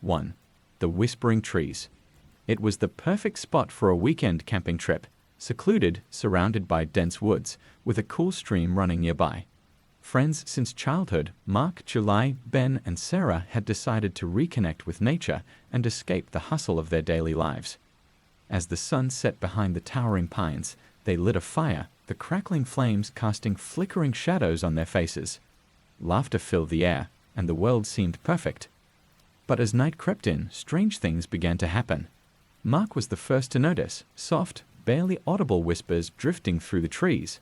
1. The Whispering Trees. It was the perfect spot for a weekend camping trip, secluded, surrounded by dense woods, with a cool stream running nearby. Friends since childhood, Mark, July, Ben, and Sarah had decided to reconnect with nature and escape the hustle of their daily lives. As the sun set behind the towering pines, they lit a fire, the crackling flames casting flickering shadows on their faces. Laughter filled the air, and the world seemed perfect. But as night crept in, strange things began to happen. Mark was the first to notice soft, barely audible whispers drifting through the trees.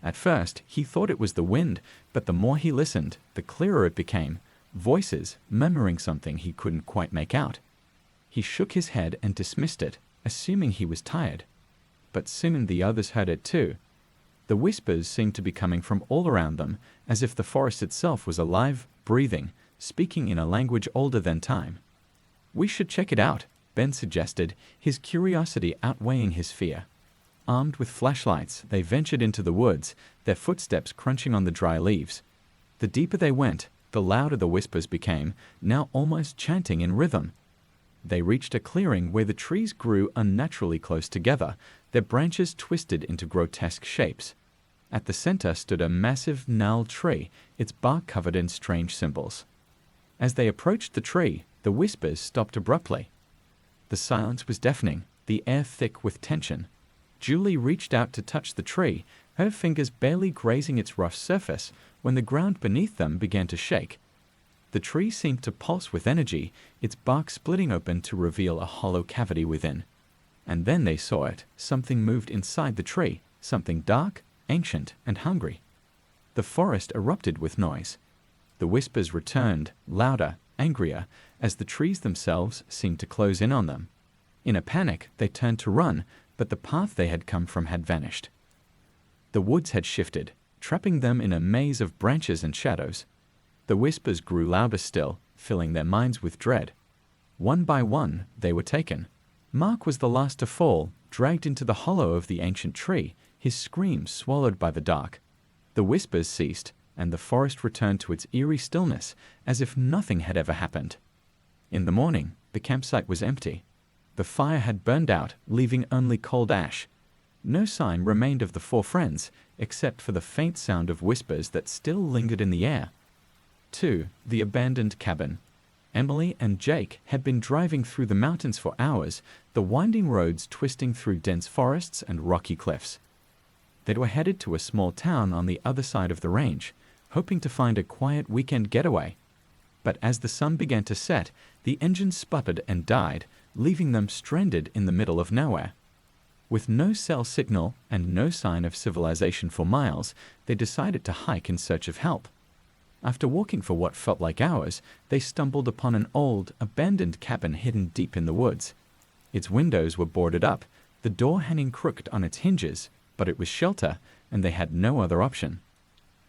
At first, he thought it was the wind, but the more he listened, the clearer it became, voices murmuring something he couldn't quite make out. He shook his head and dismissed it, assuming he was tired. But soon the others heard it too. The whispers seemed to be coming from all around them, as if the forest itself was alive, breathing, speaking in a language older than time. "We should check it out," Ben suggested, his curiosity outweighing his fear. Armed with flashlights, they ventured into the woods, their footsteps crunching on the dry leaves. The deeper they went, the louder the whispers became, now almost chanting in rhythm. They reached a clearing where the trees grew unnaturally close together, their branches twisted into grotesque shapes. At the center stood a massive gnarled tree, its bark covered in strange symbols. As they approached the tree, the whispers stopped abruptly. The silence was deafening, the air thick with tension. Julie reached out to touch the tree, her fingers barely grazing its rough surface, when the ground beneath them began to shake. The tree seemed to pulse with energy, its bark splitting open to reveal a hollow cavity within. And then they saw it. Something moved inside the tree, something dark, ancient, and hungry. The forest erupted with noise. The whispers returned, louder, angrier, as the trees themselves seemed to close in on them. In a panic, they turned to run, but the path they had come from had vanished. The woods had shifted, trapping them in a maze of branches and shadows. The whispers grew louder still, filling their minds with dread. One by one, they were taken. Mark was the last to fall, dragged into the hollow of the ancient tree, his screams swallowed by the dark. The whispers ceased, and the forest returned to its eerie stillness, as if nothing had ever happened. In the morning, the campsite was empty. The fire had burned out, leaving only cold ash. No sign remained of the four friends, except for the faint sound of whispers that still lingered in the air. 2. The abandoned cabin. Emily and Jake had been driving through the mountains for hours, the winding roads twisting through dense forests and rocky cliffs. They were headed to a small town on the other side of the range, hoping to find a quiet weekend getaway. But as the sun began to set, the engine sputtered and died, leaving them stranded in the middle of nowhere. With no cell signal and no sign of civilization for miles, they decided to hike in search of help. After walking for what felt like hours, they stumbled upon an old, abandoned cabin hidden deep in the woods. Its windows were boarded up, the door hanging crooked on its hinges, but it was shelter, and they had no other option.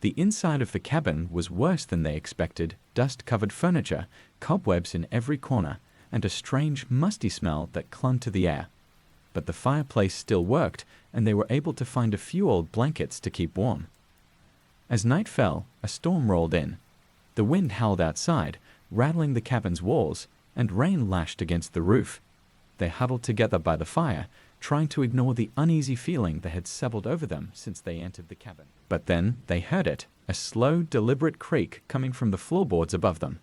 The inside of the cabin was worse than they expected, dust-covered furniture, cobwebs in every corner, and a strange, musty smell that clung to the air. But the fireplace still worked, and they were able to find a few old blankets to keep warm. As night fell, a storm rolled in. The wind howled outside, rattling the cabin's walls, and rain lashed against the roof. They huddled together by the fire, trying to ignore the uneasy feeling that had settled over them since they entered the cabin. But then they heard it, a slow, deliberate creak coming from the floorboards above them.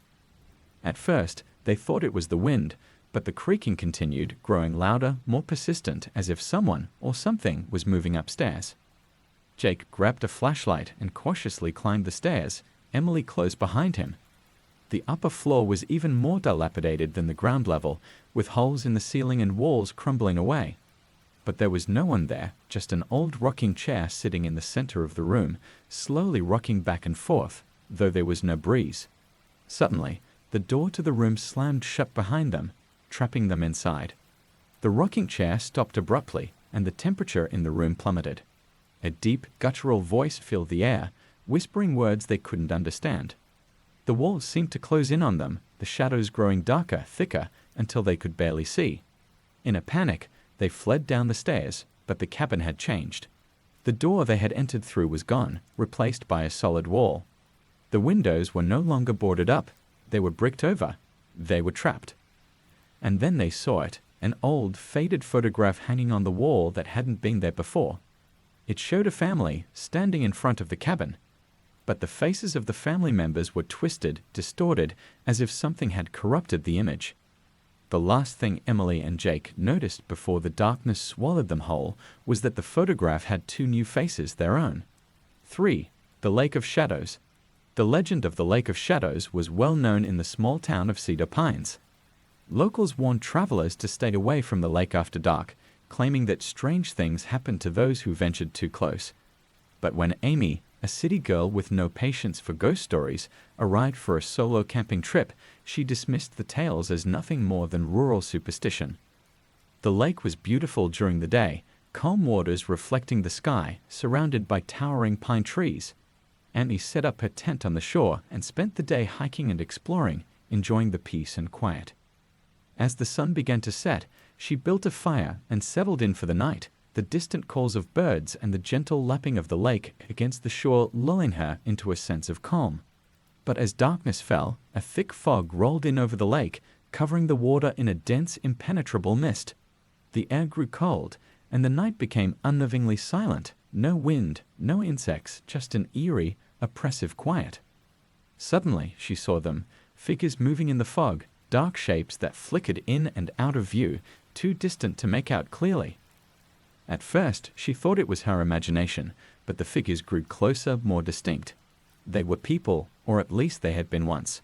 At first, they thought it was the wind, but the creaking continued, growing louder, more persistent, as if someone or something was moving upstairs. Jake grabbed a flashlight and cautiously climbed the stairs, Emily close behind him. The upper floor was even more dilapidated than the ground level, with holes in the ceiling and walls crumbling away. But there was no one there, just an old rocking chair sitting in the center of the room, slowly rocking back and forth, though there was no breeze. Suddenly, the door to the room slammed shut behind them, trapping them inside. The rocking chair stopped abruptly, and the temperature in the room plummeted. A deep, guttural voice filled the air, whispering words they couldn't understand. The walls seemed to close in on them, the shadows growing darker, thicker, until they could barely see. In a panic, they fled down the stairs, but the cabin had changed. The door they had entered through was gone, replaced by a solid wall. The windows were no longer boarded up, they were bricked over, They were trapped. And then they saw it, an old, faded photograph hanging on the wall that hadn't been there before. It showed a family standing in front of the cabin, but the faces of the family members were twisted, distorted, as if something had corrupted the image. The last thing Emily and Jake noticed before the darkness swallowed them whole was that the photograph had two new faces, their own. 3. The Lake of Shadows. The legend of the Lake of Shadows was well known in the small town of Cedar Pines. Locals warned travelers to stay away from the lake after dark, claiming that strange things happened to those who ventured too close. But when Amy, a city girl with no patience for ghost stories, arrived for a solo camping trip, she dismissed the tales as nothing more than rural superstition. The lake was beautiful during the day, calm waters reflecting the sky, surrounded by towering pine trees. Amy set up her tent on the shore and spent the day hiking and exploring, enjoying the peace and quiet. As the sun began to set, she built a fire and settled in for the night, the distant calls of birds and the gentle lapping of the lake against the shore lulling her into a sense of calm. But as darkness fell, a thick fog rolled in over the lake, covering the water in a dense, impenetrable mist. The air grew cold, and the night became unnervingly silent. No wind, no insects, just an eerie, oppressive quiet. Suddenly, she saw them, figures moving in the fog, dark shapes that flickered in and out of view, too distant to make out clearly. At first, she thought it was her imagination, but the figures grew closer, more distinct. They were people, or at least they had been once.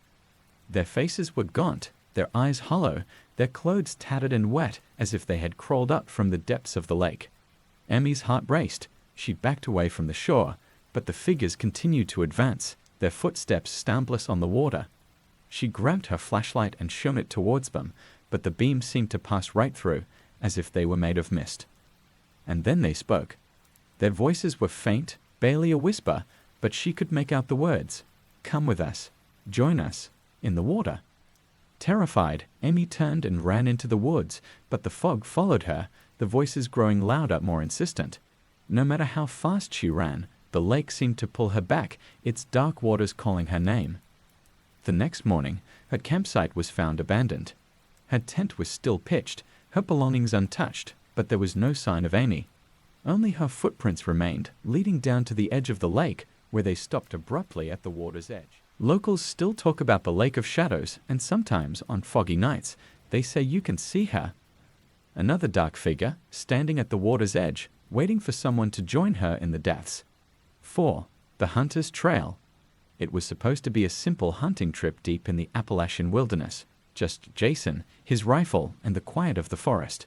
Their faces were gaunt, their eyes hollow, their clothes tattered and wet, as if they had crawled up from the depths of the lake. Emmy's heart raced. She backed away from the shore, but the figures continued to advance, their footsteps soundless on the water. She grabbed her flashlight and shone it towards them, but the beam seemed to pass right through, as if they were made of mist. And then they spoke. Their voices were faint, barely a whisper, but she could make out the words. "Come with us. Join us. In the water." Terrified, Emmy turned and ran into the woods, but the fog followed her, the voices growing louder, more insistent. No matter how fast she ran, the lake seemed to pull her back, its dark waters calling her name. The next morning, her campsite was found abandoned. Her tent was still pitched, her belongings untouched, but there was no sign of Amy. Only her footprints remained, leading down to the edge of the lake, where they stopped abruptly at the water's edge. Locals still talk about the Lake of Shadows, and sometimes, on foggy nights, they say you can see her. Another dark figure, standing at the water's edge, waiting for someone to join her in the depths. 4. The Hunter's Trail. It was supposed to be a simple hunting trip deep in the Appalachian wilderness. Just Jason, his rifle, and the quiet of the forest.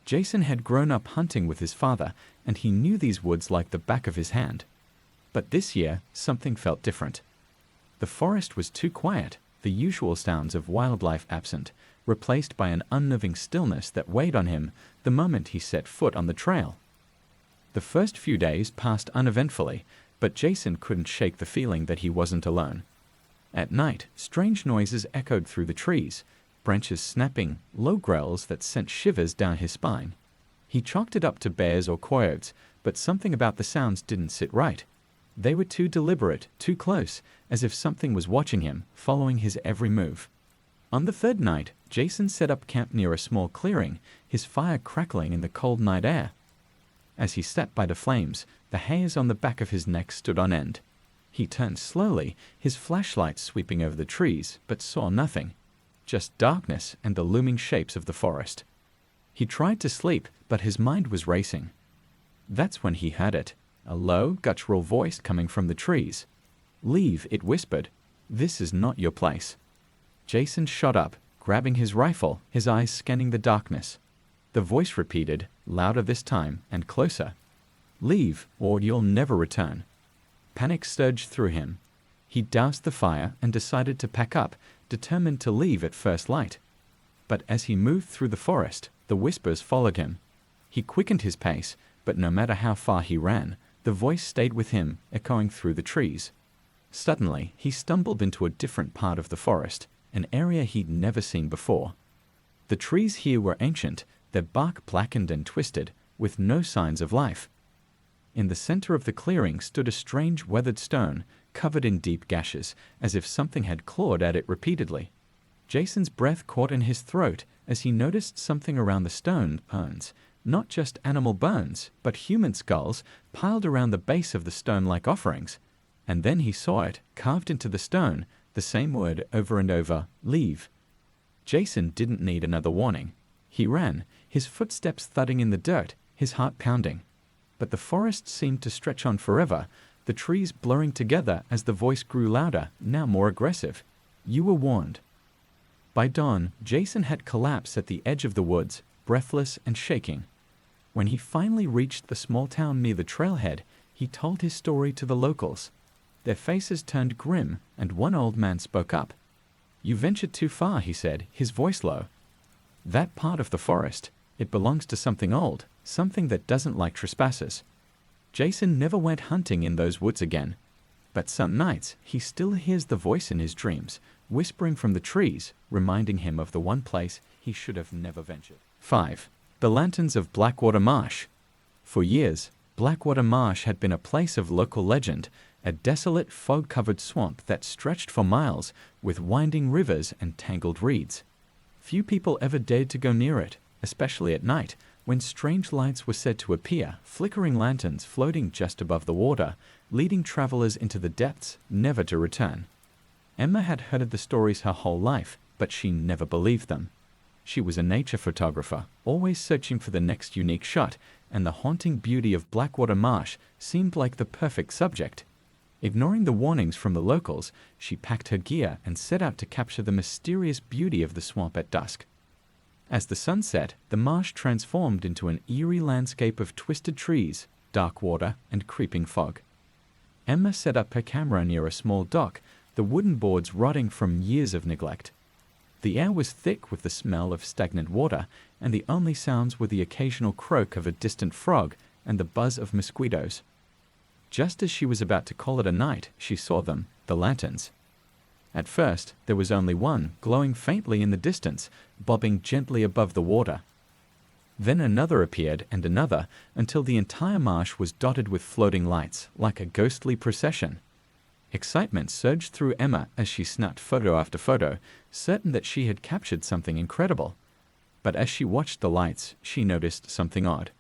Jason had grown up hunting with his father, and he knew these woods like the back of his hand. But this year, something felt different. The forest was too quiet, the usual sounds of wildlife absent, replaced by an unnerving stillness that weighed on him the moment he set foot on the trail. The first few days passed uneventfully, but Jason couldn't shake the feeling that he wasn't alone. At night, strange noises echoed through the trees, branches snapping, low growls that sent shivers down his spine. He chalked it up to bears or coyotes, but something about the sounds didn't sit right. They were too deliberate, too close, as if something was watching him, following his every move. On the third night, Jason set up camp near a small clearing, his fire crackling in the cold night air. As he sat by the flames, the hairs on the back of his neck stood on end. He turned slowly, his flashlight sweeping over the trees, but saw nothing. Just darkness and the looming shapes of the forest. He tried to sleep, but his mind was racing. That's when he heard it, a low, guttural voice coming from the trees. "Leave," it whispered. "This is not your place." Jason shot up, grabbing his rifle, his eyes scanning the darkness. The voice repeated, louder this time and closer. "Leave, or you'll never return." Panic surged through him. He doused the fire and decided to pack up, determined to leave at first light. But as he moved through the forest, the whispers followed him. He quickened his pace, but no matter how far he ran, the voice stayed with him, echoing through the trees. Suddenly, he stumbled into a different part of the forest, an area he'd never seen before. The trees here were ancient, their bark blackened and twisted, with no signs of life. In the center of the clearing stood a strange weathered stone, covered in deep gashes, as if something had clawed at it repeatedly. Jason's breath caught in his throat as he noticed something around the stone bones. Not just animal bones, but human skulls piled around the base of the stone like offerings. And then he saw it, carved into the stone, the same word over and over, leave. Jason didn't need another warning. He ran, his footsteps thudding in the dirt, his heart pounding. But the forest seemed to stretch on forever, the trees blurring together as the voice grew louder, now more aggressive. You were warned. By dawn, Jason had collapsed at the edge of the woods, breathless and shaking. When he finally reached the small town near the trailhead, he told his story to the locals. Their faces turned grim, and one old man spoke up. You ventured too far, he said, his voice low. That part of the forest, it belongs to something old, something that doesn't like trespassers. Jason never went hunting in those woods again. But some nights, he still hears the voice in his dreams, whispering from the trees, reminding him of the one place he should have never ventured. 5. The Lanterns of Blackwater Marsh. For years, Blackwater Marsh had been a place of local legend, a desolate, fog-covered swamp that stretched for miles with winding rivers and tangled reeds. Few people ever dared to go near it, especially at night, when strange lights were said to appear, flickering lanterns floating just above the water, leading travelers into the depths, never to return. Emma had heard the stories her whole life, but she never believed them. She was a nature photographer, always searching for the next unique shot, and the haunting beauty of Blackwater Marsh seemed like the perfect subject. Ignoring the warnings from the locals, she packed her gear and set out to capture the mysterious beauty of the swamp at dusk. As the sun set, the marsh transformed into an eerie landscape of twisted trees, dark water, and creeping fog. Emma set up her camera near a small dock, the wooden boards rotting from years of neglect. The air was thick with the smell of stagnant water, and the only sounds were the occasional croak of a distant frog and the buzz of mosquitoes. Just as she was about to call it a night, she saw them, the lanterns. At first, there was only one, glowing faintly in the distance, bobbing gently above the water. Then another appeared, and another, until the entire marsh was dotted with floating lights, like a ghostly procession. Excitement surged through Emma as she snapped photo after photo, certain that she had captured something incredible. But as she watched the lights, she noticed something odd.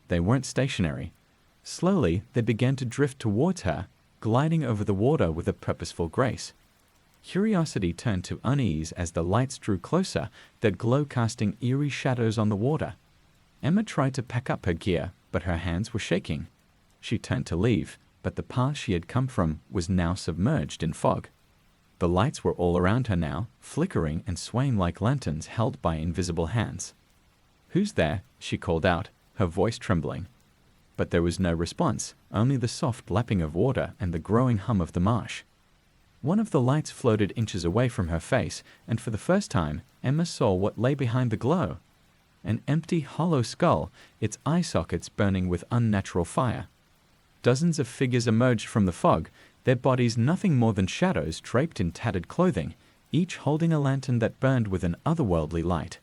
They weren't stationary. Slowly, they began to drift towards her, gliding over the water with a purposeful grace. Curiosity turned to unease as the lights drew closer, their glow casting eerie shadows on the water. Emma tried to pack up her gear, but her hands were shaking. She turned to leave, but the path she had come from was now submerged in fog. The lights were all around her now, flickering and swaying like lanterns held by invisible hands. "Who's there?" she called out, her voice trembling. But there was no response, only the soft lapping of water and the growing hum of the marsh. One of the lights floated inches away from her face, and for the first time, Emma saw what lay behind the glow. An empty, hollow skull, its eye sockets burning with unnatural fire. Dozens of figures emerged from the fog, their bodies nothing more than shadows draped in tattered clothing, each holding a lantern that burned with an otherworldly light.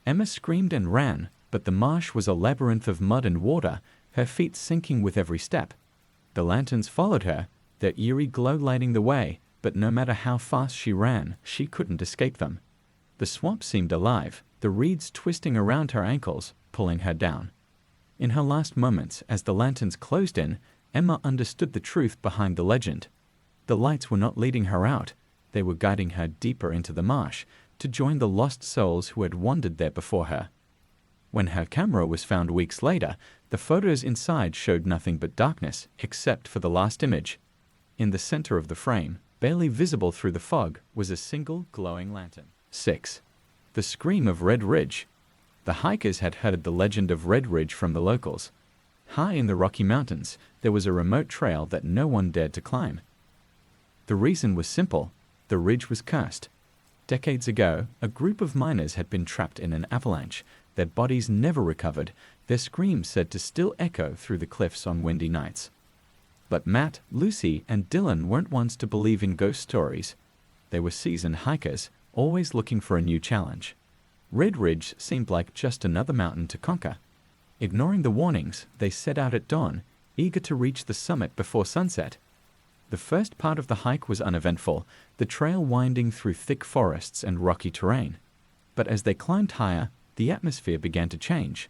Emma screamed and ran, but the marsh was a labyrinth of mud and water, her feet sinking with every step. The lanterns followed her, their eerie glow lighting the way, but no matter how fast she ran, she couldn't escape them. The swamp seemed alive, the reeds twisting around her ankles, pulling her down. In her last moments, as the lanterns closed in, Emma understood the truth behind the legend. The lights were not leading her out, they were guiding her deeper into the marsh, to join the lost souls who had wandered there before her. When her camera was found weeks later, the photos inside showed nothing but darkness, except for the last image. In the center of the frame, barely visible through the fog, was a single glowing lantern. 6. The Scream of Red Ridge. The hikers had heard the legend of Red Ridge from the locals. High in the Rocky Mountains, there was a remote trail that no one dared to climb. The reason was simple. The ridge was cursed. Decades ago, a group of miners had been trapped in an avalanche, their bodies never recovered, their screams said to still echo through the cliffs on windy nights. But Matt, Lucy, and Dylan weren't ones to believe in ghost stories. They were seasoned hikers, always looking for a new challenge. Red Ridge seemed like just another mountain to conquer. Ignoring the warnings, they set out at dawn, eager to reach the summit before sunset. The first part of the hike was uneventful, the trail winding through thick forests and rocky terrain. But as they climbed higher, the atmosphere began to change.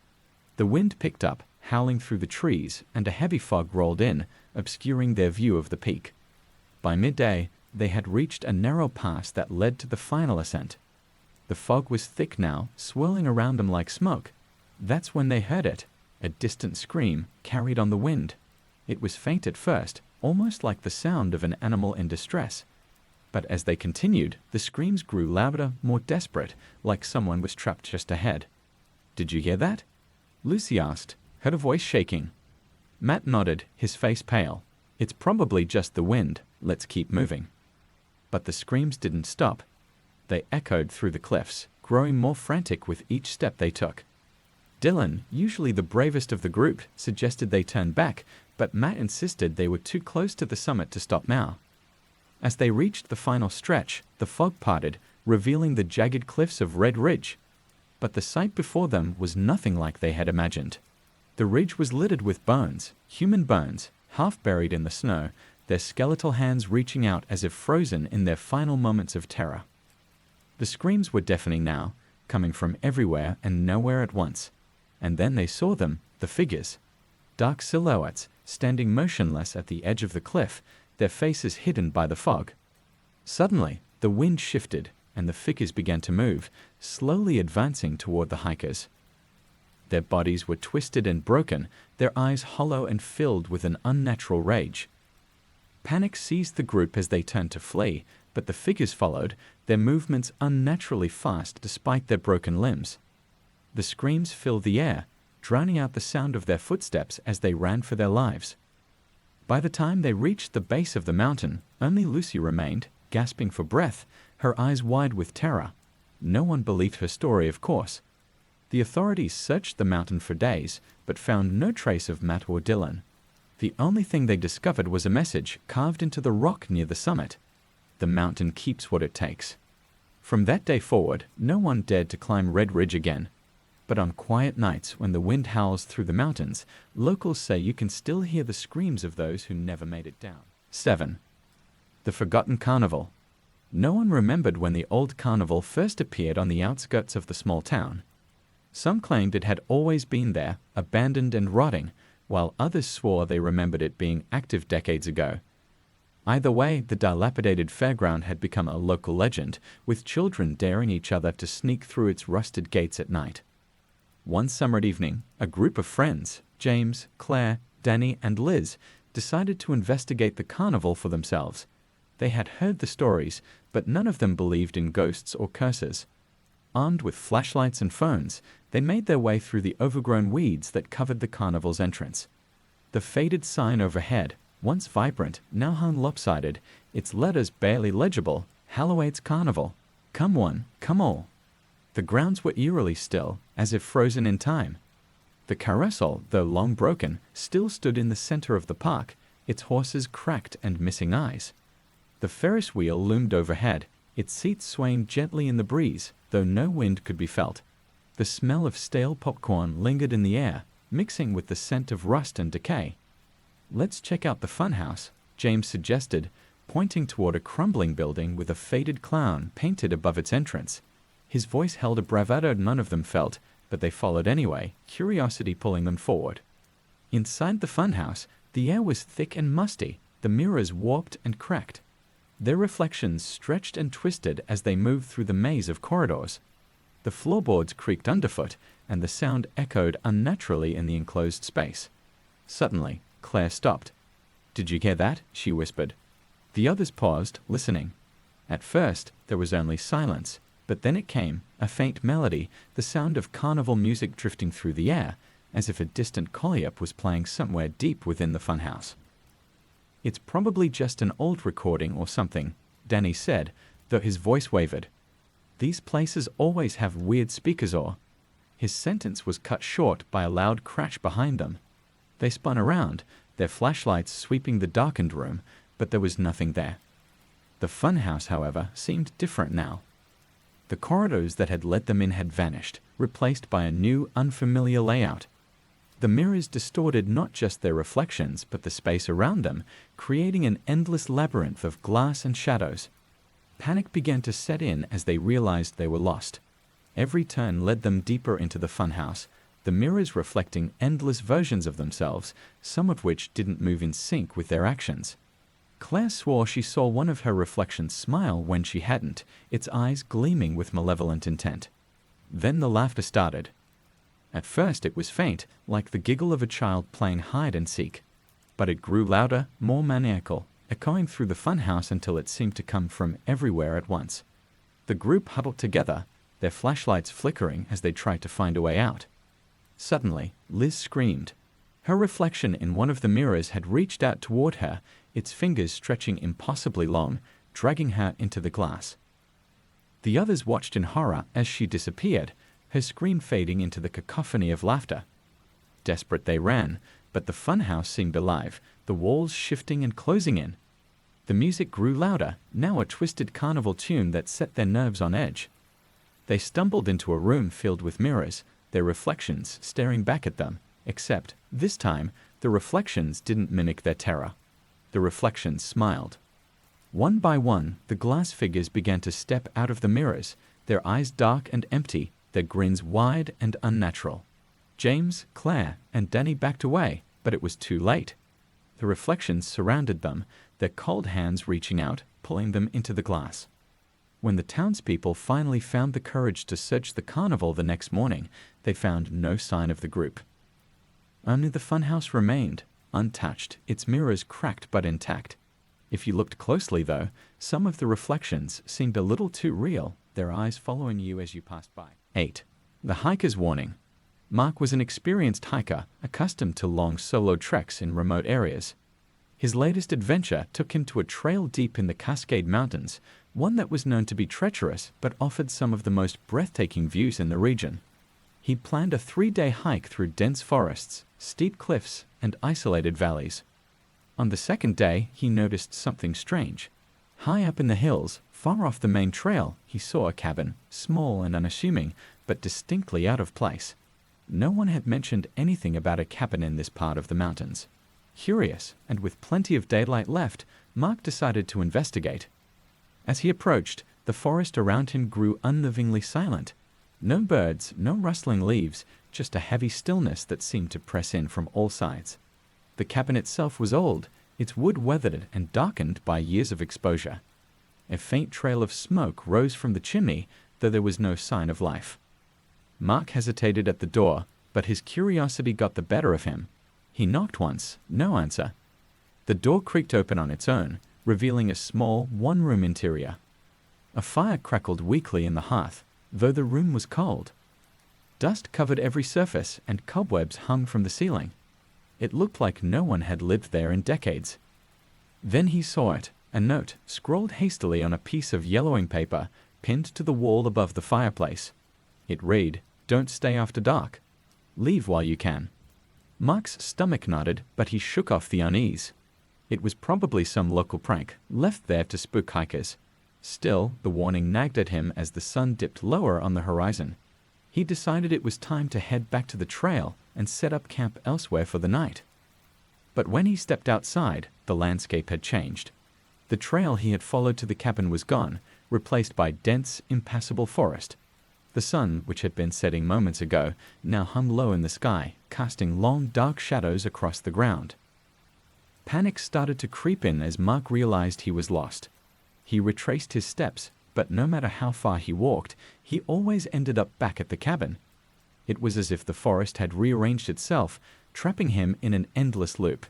The wind picked up, howling through the trees, and a heavy fog rolled in, obscuring their view of the peak. By midday, they had reached a narrow pass that led to the final ascent. The fog was thick now, swirling around them like smoke. That's when they heard it, a distant scream carried on the wind. It was faint at first, almost like the sound of an animal in distress. But as they continued, the screams grew louder, more desperate, like someone was trapped just ahead. "Did you hear that?" Lucy asked, her voice shaking. Matt nodded, his face pale. "It's probably just the wind. Let's keep moving." But the screams didn't stop. They echoed through the cliffs, growing more frantic with each step they took. Dylan, usually the bravest of the group, suggested they turn back, but Matt insisted they were too close to the summit to stop now. As they reached the final stretch, the fog parted, revealing the jagged cliffs of Red Ridge. But the sight before them was nothing like they had imagined. The ridge was littered with bones, human bones, half buried in the snow, their skeletal hands reaching out as if frozen in their final moments of terror. The screams were deafening now, coming from everywhere and nowhere at once. And then they saw them, the figures. Dark silhouettes, standing motionless at the edge of the cliff, their faces hidden by the fog. Suddenly, the wind shifted, and the figures began to move, slowly advancing toward the hikers. Their bodies were twisted and broken, their eyes hollow and filled with an unnatural rage. Panic seized the group as they turned to flee, but the figures followed, their movements unnaturally fast despite their broken limbs. The screams filled the air, drowning out the sound of their footsteps as they ran for their lives. By the time they reached the base of the mountain, only Lucy remained, gasping for breath, her eyes wide with terror. No one believed her story, of course. The authorities searched the mountain for days, but found no trace of Matt or Dylan. The only thing they discovered was a message carved into the rock near the summit. "The mountain keeps what it takes." From that day forward, no one dared to climb Red Ridge again. But on quiet nights when the wind howls through the mountains, locals say you can still hear the screams of those who never made it down. 7. The Forgotten Carnival. No one remembered when the old carnival first appeared on the outskirts of the small town. Some claimed it had always been there, abandoned and rotting, while others swore they remembered it being active decades ago. Either way, the dilapidated fairground had become a local legend, with children daring each other to sneak through its rusted gates at night. One summer evening, a group of friends, James, Claire, Danny, and Liz, decided to investigate the carnival for themselves. They had heard the stories, but none of them believed in ghosts or curses. Armed with flashlights and phones, they made their way through the overgrown weeds that covered the carnival's entrance. The faded sign overhead, once vibrant, now hung lopsided, its letters barely legible: Halloween's Carnival. Come one, come all. The grounds were eerily still, as if frozen in time. The carousel, though long broken, still stood in the center of the park, its horses cracked and missing eyes. The Ferris wheel loomed overhead, its seats swaying gently in the breeze, though no wind could be felt. The smell of stale popcorn lingered in the air, mixing with the scent of rust and decay. "Let's check out the funhouse," James suggested, pointing toward a crumbling building with a faded clown painted above its entrance. His voice held a bravado none of them felt, but they followed anyway, curiosity pulling them forward. Inside the funhouse, the air was thick and musty, the mirrors warped and cracked. Their reflections stretched and twisted as they moved through the maze of corridors. The floorboards creaked underfoot, and the sound echoed unnaturally in the enclosed space. Suddenly, Claire stopped. "Did you hear that?" she whispered. The others paused, listening. At first, there was only silence, but then it came, a faint melody, the sound of carnival music drifting through the air, as if a distant kolyep was playing somewhere deep within the funhouse. "It's probably just an old recording or something," Danny said, though his voice wavered. "These places always have weird speakers or—" His sentence was cut short by a loud crash behind them. They spun around, their flashlights sweeping the darkened room, but there was nothing there. The funhouse, however, seemed different now. The corridors that had let them in had vanished, replaced by a new, unfamiliar layout. The mirrors distorted not just their reflections but the space around them, creating an endless labyrinth of glass and shadows. Panic began to set in as they realized they were lost. Every turn led them deeper into the funhouse, the mirrors reflecting endless versions of themselves, some of which didn't move in sync with their actions. Claire swore she saw one of her reflections smile when she hadn't, its eyes gleaming with malevolent intent. Then the laughter started. At first it was faint, like the giggle of a child playing hide-and-seek. But it grew louder, more maniacal, echoing through the funhouse until it seemed to come from everywhere at once. The group huddled together, their flashlights flickering as they tried to find a way out. Suddenly, Liz screamed. Her reflection in one of the mirrors had reached out toward her, its fingers stretching impossibly long, dragging her into the glass. The others watched in horror as she disappeared, her scream fading into the cacophony of laughter. Desperate they ran, but the funhouse seemed alive, the walls shifting and closing in. The music grew louder, now a twisted carnival tune that set their nerves on edge. They stumbled into a room filled with mirrors, their reflections staring back at them, except, this time, the reflections didn't mimic their terror. The reflections smiled. One by one, the glass figures began to step out of the mirrors, their eyes dark and empty, their grins wide and unnatural. James, Claire, and Danny backed away, but it was too late. The reflections surrounded them, their cold hands reaching out, pulling them into the glass. When the townspeople finally found the courage to search the carnival the next morning, they found no sign of the group. Only the funhouse remained, untouched, its mirrors cracked but intact. If you looked closely, though, some of the reflections seemed a little too real, their eyes following you as you passed by. 8. The Hiker's Warning. Mark was an experienced hiker, accustomed to long solo treks in remote areas. His latest adventure took him to a trail deep in the Cascade Mountains, one that was known to be treacherous but offered some of the most breathtaking views in the region. He planned a 3-day hike through dense forests, steep cliffs, and isolated valleys. On the second day, he noticed something strange. High up in the hills, far off the main trail, he saw a cabin, small and unassuming, but distinctly out of place. No one had mentioned anything about a cabin in this part of the mountains. Curious, and with plenty of daylight left, Mark decided to investigate. As he approached, the forest around him grew unnervingly silent. No birds, no rustling leaves, just a heavy stillness that seemed to press in from all sides. The cabin itself was old, its wood weathered and darkened by years of exposure. A faint trail of smoke rose from the chimney, though there was no sign of life. Mark hesitated at the door, but his curiosity got the better of him. He knocked once, no answer. The door creaked open on its own, revealing a small, one-room interior. A fire crackled weakly in the hearth, though the room was cold. Dust covered every surface, and cobwebs hung from the ceiling. It looked like no one had lived there in decades. Then he saw it, a note scrawled hastily on a piece of yellowing paper pinned to the wall above the fireplace. It read, "Don't stay after dark. Leave while you can." Mark's stomach knotted, but he shook off the unease. It was probably some local prank, left there to spook hikers. Still, the warning nagged at him as the sun dipped lower on the horizon. He decided it was time to head back to the trail and set up camp elsewhere for the night. But when he stepped outside, the landscape had changed. The trail he had followed to the cabin was gone, replaced by dense, impassable forest. The sun, which had been setting moments ago, now hung low in the sky, casting long, dark shadows across the ground. Panic started to creep in as Mark realized he was lost. He retraced his steps, but no matter how far he walked, he always ended up back at the cabin. It was as if the forest had rearranged itself, trapping him in an endless loop.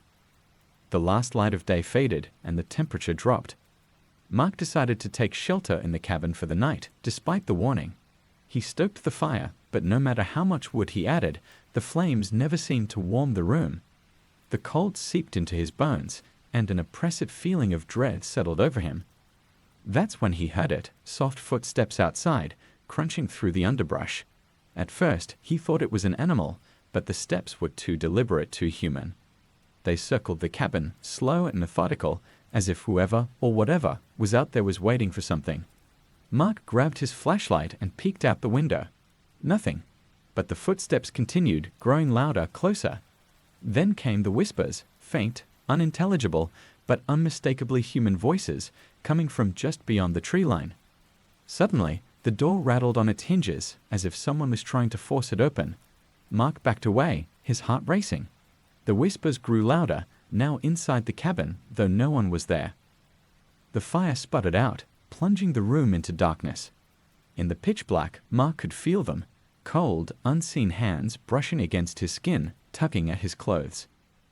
The last light of day faded, and the temperature dropped. Mark decided to take shelter in the cabin for the night, despite the warning. He stoked the fire, but no matter how much wood he added, the flames never seemed to warm the room. The cold seeped into his bones, and an oppressive feeling of dread settled over him. That's when he heard it, soft footsteps outside, crunching through the underbrush. At first, he thought it was an animal, but the steps were too deliberate, too human. They circled the cabin, slow and methodical, as if whoever or whatever was out there was waiting for something. Mark grabbed his flashlight and peeked out the window. Nothing. But the footsteps continued, growing louder, closer. Then came the whispers, faint, unintelligible, but unmistakably human voices, coming from just beyond the tree line. Suddenly, the door rattled on its hinges, as if someone was trying to force it open. Mark backed away, his heart racing. The whispers grew louder, now inside the cabin, though no one was there. The fire sputtered out, plunging the room into darkness. In the pitch black, Mark could feel them, cold, unseen hands brushing against his skin, tugging at his clothes.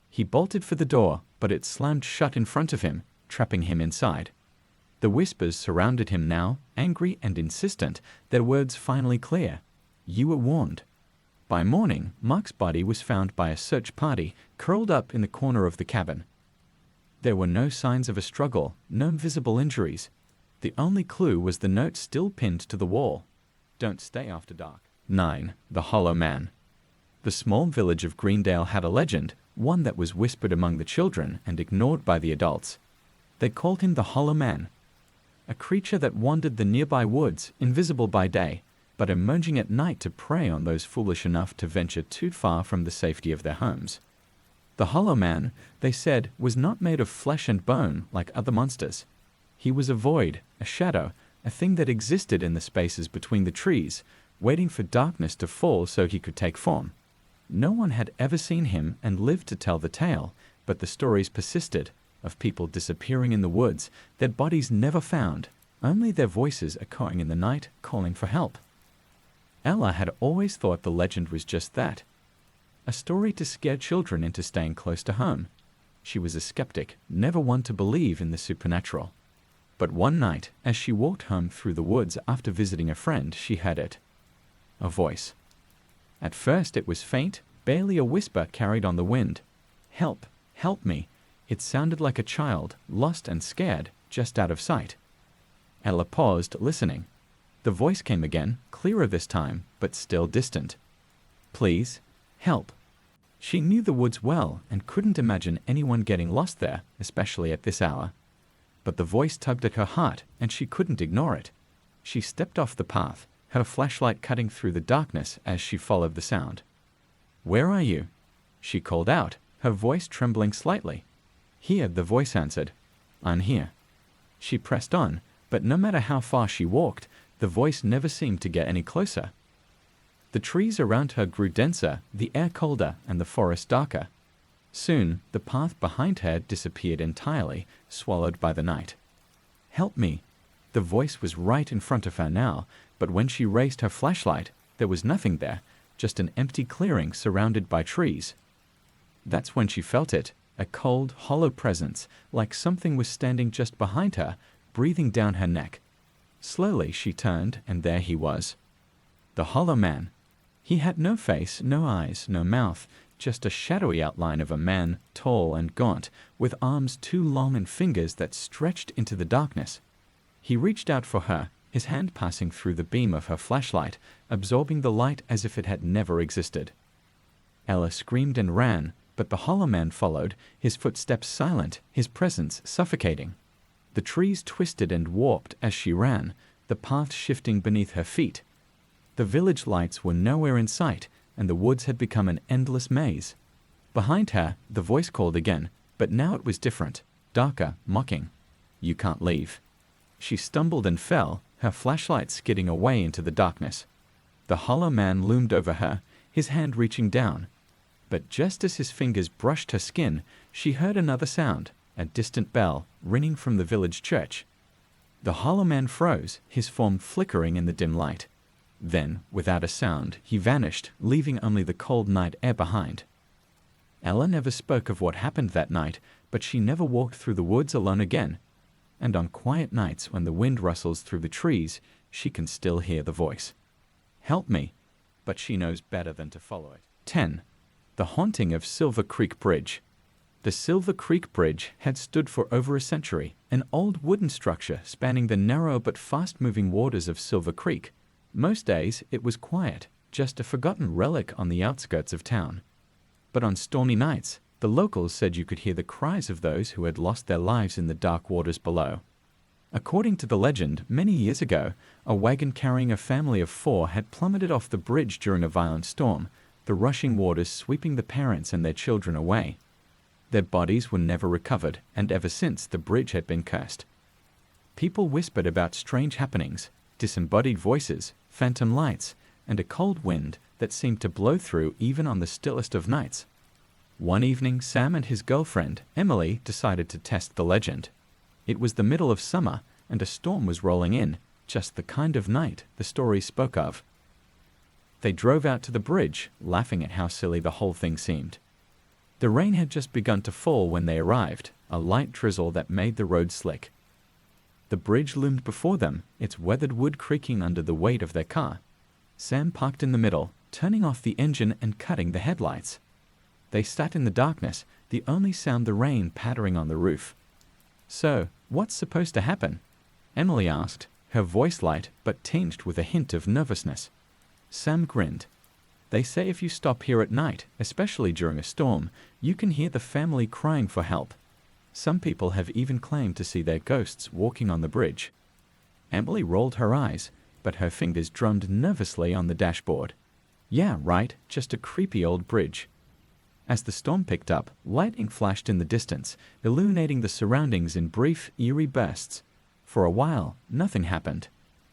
He bolted for the door, but it slammed shut in front of him, trapping him inside. The whispers surrounded him now, angry and insistent, their words finally clear. You were warned. By morning, Mark's body was found by a search party, curled up in the corner of the cabin. There were no signs of a struggle, no visible injuries. The only clue was the note still pinned to the wall. Don't stay after dark. 9. The Hollow Man. The small village of Greendale had a legend, one that was whispered among the children and ignored by the adults. They called him the Hollow Man, a creature that wandered the nearby woods, invisible by day, but emerging at night to prey on those foolish enough to venture too far from the safety of their homes. The Hollow Man, they said, was not made of flesh and bone like other monsters. He was a void, a shadow, a thing that existed in the spaces between the trees, waiting for darkness to fall so he could take form. No one had ever seen him and lived to tell the tale, but the stories persisted, of people disappearing in the woods, their bodies never found, only their voices echoing in the night, calling for help. Ella had always thought the legend was just that, a story to scare children into staying close to home. She was a skeptic, never one to believe in the supernatural. But one night, as she walked home through the woods after visiting a friend, she heard it. A voice. At first it was faint, barely a whisper carried on the wind. Help, help me. It sounded like a child, lost and scared, just out of sight. Ella paused, listening. The voice came again, clearer this time, but still distant. Please, help. She knew the woods well and couldn't imagine anyone getting lost there, especially at this hour. But the voice tugged at her heart, and she couldn't ignore it. She stepped off the path, her flashlight cutting through the darkness as she followed the sound. Where are you? She called out, her voice trembling slightly. Here, the voice answered. I'm here. She pressed on, but no matter how far she walked, the voice never seemed to get any closer. The trees around her grew denser, the air colder, and the forest darker. Soon, the path behind her disappeared entirely, swallowed by the night. Help me. The voice was right in front of her now, but when she raised her flashlight, there was nothing there, just an empty clearing surrounded by trees. That's when she felt it, a cold, hollow presence, like something was standing just behind her, breathing down her neck. Slowly she turned, and there he was. The Hollow Man. He had no face, no eyes, no mouth, just a shadowy outline of a man, tall and gaunt, with arms too long and fingers that stretched into the darkness. He reached out for her, his hand passing through the beam of her flashlight, absorbing the light as if it had never existed. Ella screamed and ran, but the Hollow Man followed, his footsteps silent, his presence suffocating. The trees twisted and warped as she ran, the path shifting beneath her feet. The village lights were nowhere in sight, and the woods had become an endless maze. Behind her, the voice called again, but now it was different, darker, mocking. You can't leave. She stumbled and fell, her flashlight skidding away into the darkness. The Hollow Man loomed over her, his hand reaching down. But just as his fingers brushed her skin, she heard another sound, a distant bell, ringing from the village church. The Hollow Man froze, his form flickering in the dim light. Then, without a sound, he vanished, leaving only the cold night air behind. Ella never spoke of what happened that night, but she never walked through the woods alone again. And on quiet nights when the wind rustles through the trees, she can still hear the voice. Help me, but she knows better than to follow it. 10. The Haunting of Silver Creek Bridge. The Silver Creek Bridge had stood for over a century, an old wooden structure spanning the narrow but fast-moving waters of Silver Creek. Most days it was quiet, just a forgotten relic on the outskirts of town. But on stormy nights, the locals said you could hear the cries of those who had lost their lives in the dark waters below. According to the legend, many years ago, a wagon carrying a family of 4 had plummeted off the bridge during a violent storm, the rushing waters sweeping the parents and their children away. Their bodies were never recovered, and ever since the bridge had been cursed. People whispered about strange happenings, disembodied voices, phantom lights, and a cold wind that seemed to blow through even on the stillest of nights. One evening, Sam and his girlfriend, Emily, decided to test the legend. It was the middle of summer, and a storm was rolling in, just the kind of night the story spoke of. They drove out to the bridge, laughing at how silly the whole thing seemed. The rain had just begun to fall when they arrived, a light drizzle that made the road slick. The bridge loomed before them, its weathered wood creaking under the weight of their car. Sam parked in the middle, turning off the engine and cutting the headlights. They sat in the darkness, the only sound the rain pattering on the roof. "So, what's supposed to happen?" Emily asked, her voice light but tinged with a hint of nervousness. Sam grinned. "They say if you stop here at night, especially during a storm, you can hear the family crying for help. Some people have even claimed to see their ghosts walking on the bridge." Emily rolled her eyes, but her fingers drummed nervously on the dashboard. "Yeah, right, just a creepy old bridge." As the storm picked up, lightning flashed in the distance, illuminating the surroundings in brief, eerie bursts. For a while, nothing happened.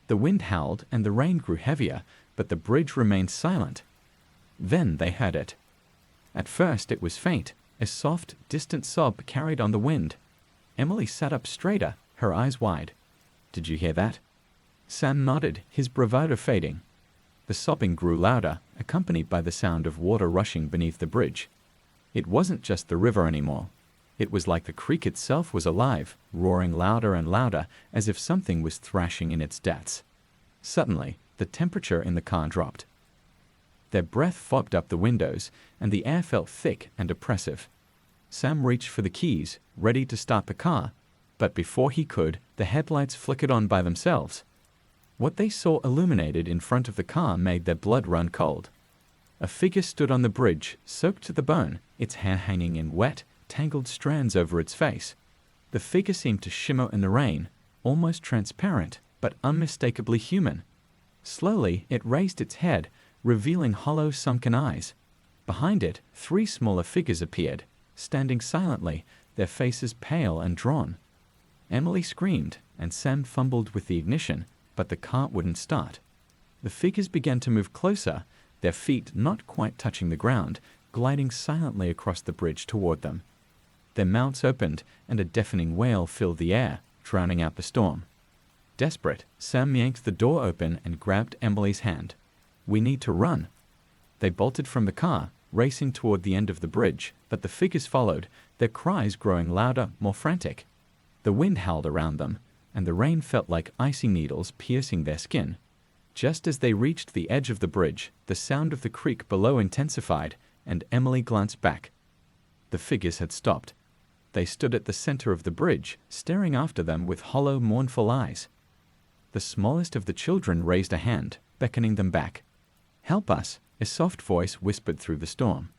The wind howled and the rain grew heavier, but the bridge remained silent. Then they heard it. At first it was faint, a soft, distant sob carried on the wind. Emily sat up straighter, her eyes wide. "Did you hear that?" Sam nodded, his bravado fading. The sobbing grew louder, accompanied by the sound of water rushing beneath the bridge. It wasn't just the river anymore. It was like the creek itself was alive, roaring louder and louder, as if something was thrashing in its depths. Suddenly, the temperature in the car dropped. Their breath fogged up the windows, and the air felt thick and oppressive. Sam reached for the keys, ready to start the car, but before he could, the headlights flickered on by themselves. What they saw illuminated in front of the car made their blood run cold. A figure stood on the bridge, soaked to the bone, its hair hanging in wet, tangled strands over its face. The figure seemed to shimmer in the rain, almost transparent, but unmistakably human. Slowly, it raised its head, revealing hollow, sunken eyes. Behind it, 3 smaller figures appeared, standing silently, their faces pale and drawn. Emily screamed, and Sam fumbled with the ignition, but the car wouldn't start. The figures began to move closer, their feet not quite touching the ground, gliding silently across the bridge toward them. Their mouths opened, and a deafening wail filled the air, drowning out the storm. Desperate, Sam yanked the door open and grabbed Emily's hand. "We need to run." They bolted from the car, racing toward the end of the bridge, but the figures followed, their cries growing louder, more frantic. The wind howled around them, and the rain felt like icy needles piercing their skin. Just as they reached the edge of the bridge, the sound of the creek below intensified, and Emily glanced back. The figures had stopped. They stood at the center of the bridge, staring after them with hollow, mournful eyes. The smallest of the children raised a hand, beckoning them back. "Help us," a soft voice whispered through the storm.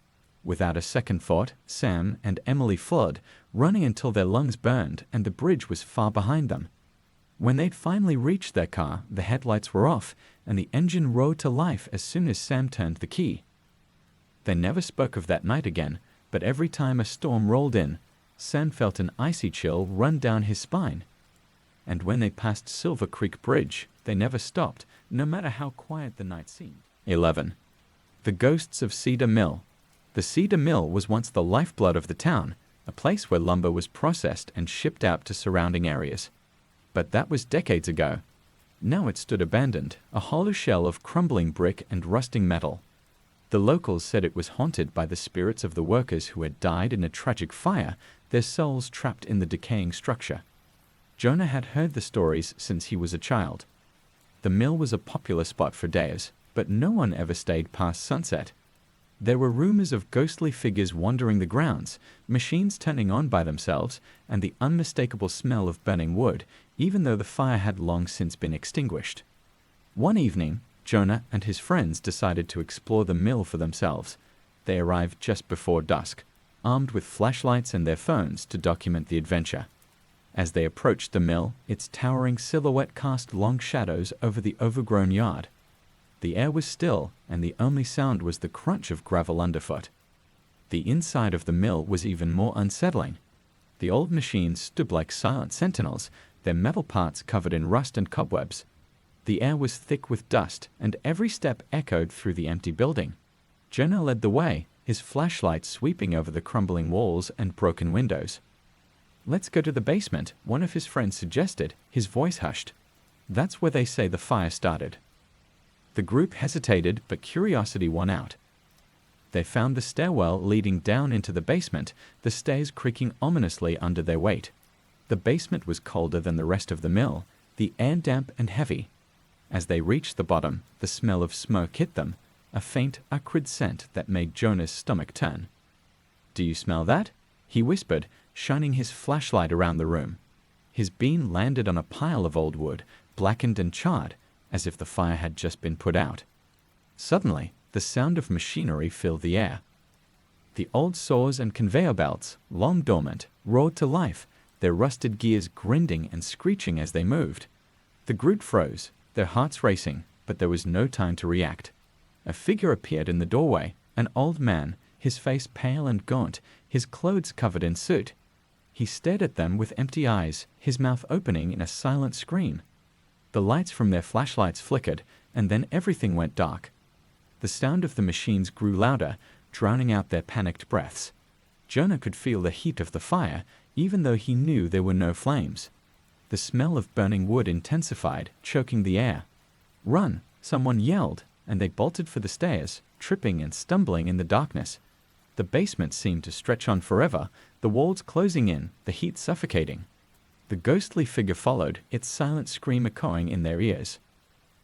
Without a second thought, Sam and Emily fled, running until their lungs burned and the bridge was far behind them. When they'd finally reached their car, the headlights were off, and the engine roared to life as soon as Sam turned the key. They never spoke of that night again, but every time a storm rolled in, Sam felt an icy chill run down his spine. And when they passed Silver Creek Bridge, they never stopped, no matter how quiet the night seemed. 11. The Ghosts of Cedar Mill. The Cedar Mill was once the lifeblood of the town, a place where lumber was processed and shipped out to surrounding areas. But that was decades ago. Now it stood abandoned, a hollow shell of crumbling brick and rusting metal. The locals said it was haunted by the spirits of the workers who had died in a tragic fire, their souls trapped in the decaying structure. Jonah had heard the stories since he was a child. The mill was a popular spot for days, but no one ever stayed past sunset. There were rumors of ghostly figures wandering the grounds, machines turning on by themselves, and the unmistakable smell of burning wood, even though the fire had long since been extinguished. One evening, Jonah and his friends decided to explore the mill for themselves. They arrived just before dusk, armed with flashlights and their phones to document the adventure. As they approached the mill, its towering silhouette cast long shadows over the overgrown yard. The air was still, and the only sound was the crunch of gravel underfoot. The inside of the mill was even more unsettling. The old machines stood like silent sentinels, their metal parts covered in rust and cobwebs. The air was thick with dust, and every step echoed through the empty building. Jonah led the way, his flashlight sweeping over the crumbling walls and broken windows. "Let's go to the basement," one of his friends suggested, his voice hushed. "That's where they say the fire started." The group hesitated, but curiosity won out. They found the stairwell leading down into the basement, the stairs creaking ominously under their weight. The basement was colder than the rest of the mill, the air damp and heavy. As they reached the bottom, the smell of smoke hit them, a faint, acrid scent that made Jonah's stomach turn. "Do you smell that?" he whispered, shining his flashlight around the room. His beam landed on a pile of old wood, blackened and charred, as if the fire had just been put out. Suddenly, the sound of machinery filled the air. The old saws and conveyor belts, long dormant, roared to life, their rusted gears grinding and screeching as they moved. The group froze, their hearts racing, but there was no time to react. A figure appeared in the doorway, an old man, his face pale and gaunt, his clothes covered in soot. He stared at them with empty eyes, his mouth opening in a silent scream. The lights from their flashlights flickered, and then everything went dark. The sound of the machines grew louder, drowning out their panicked breaths. Jonah could feel the heat of the fire, even though he knew there were no flames. The smell of burning wood intensified, choking the air. "Run!" someone yelled, and they bolted for the stairs, tripping and stumbling in the darkness. The basement seemed to stretch on forever, the walls closing in, the heat suffocating. The ghostly figure followed, its silent scream echoing in their ears.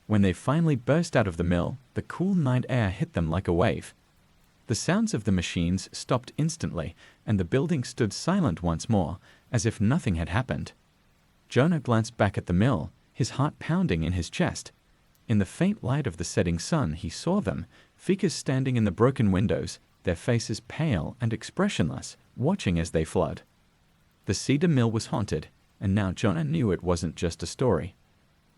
When they finally burst out of the mill, the cool night air hit them like a wave. The sounds of the machines stopped instantly, and the building stood silent once more, as if nothing had happened. Jonah glanced back at the mill, his heart pounding in his chest. In the faint light of the setting sun, he saw them, figures standing in the broken windows, their faces pale and expressionless, watching as they flood. The cedar mill was haunted, and now Jonah knew it wasn't just a story.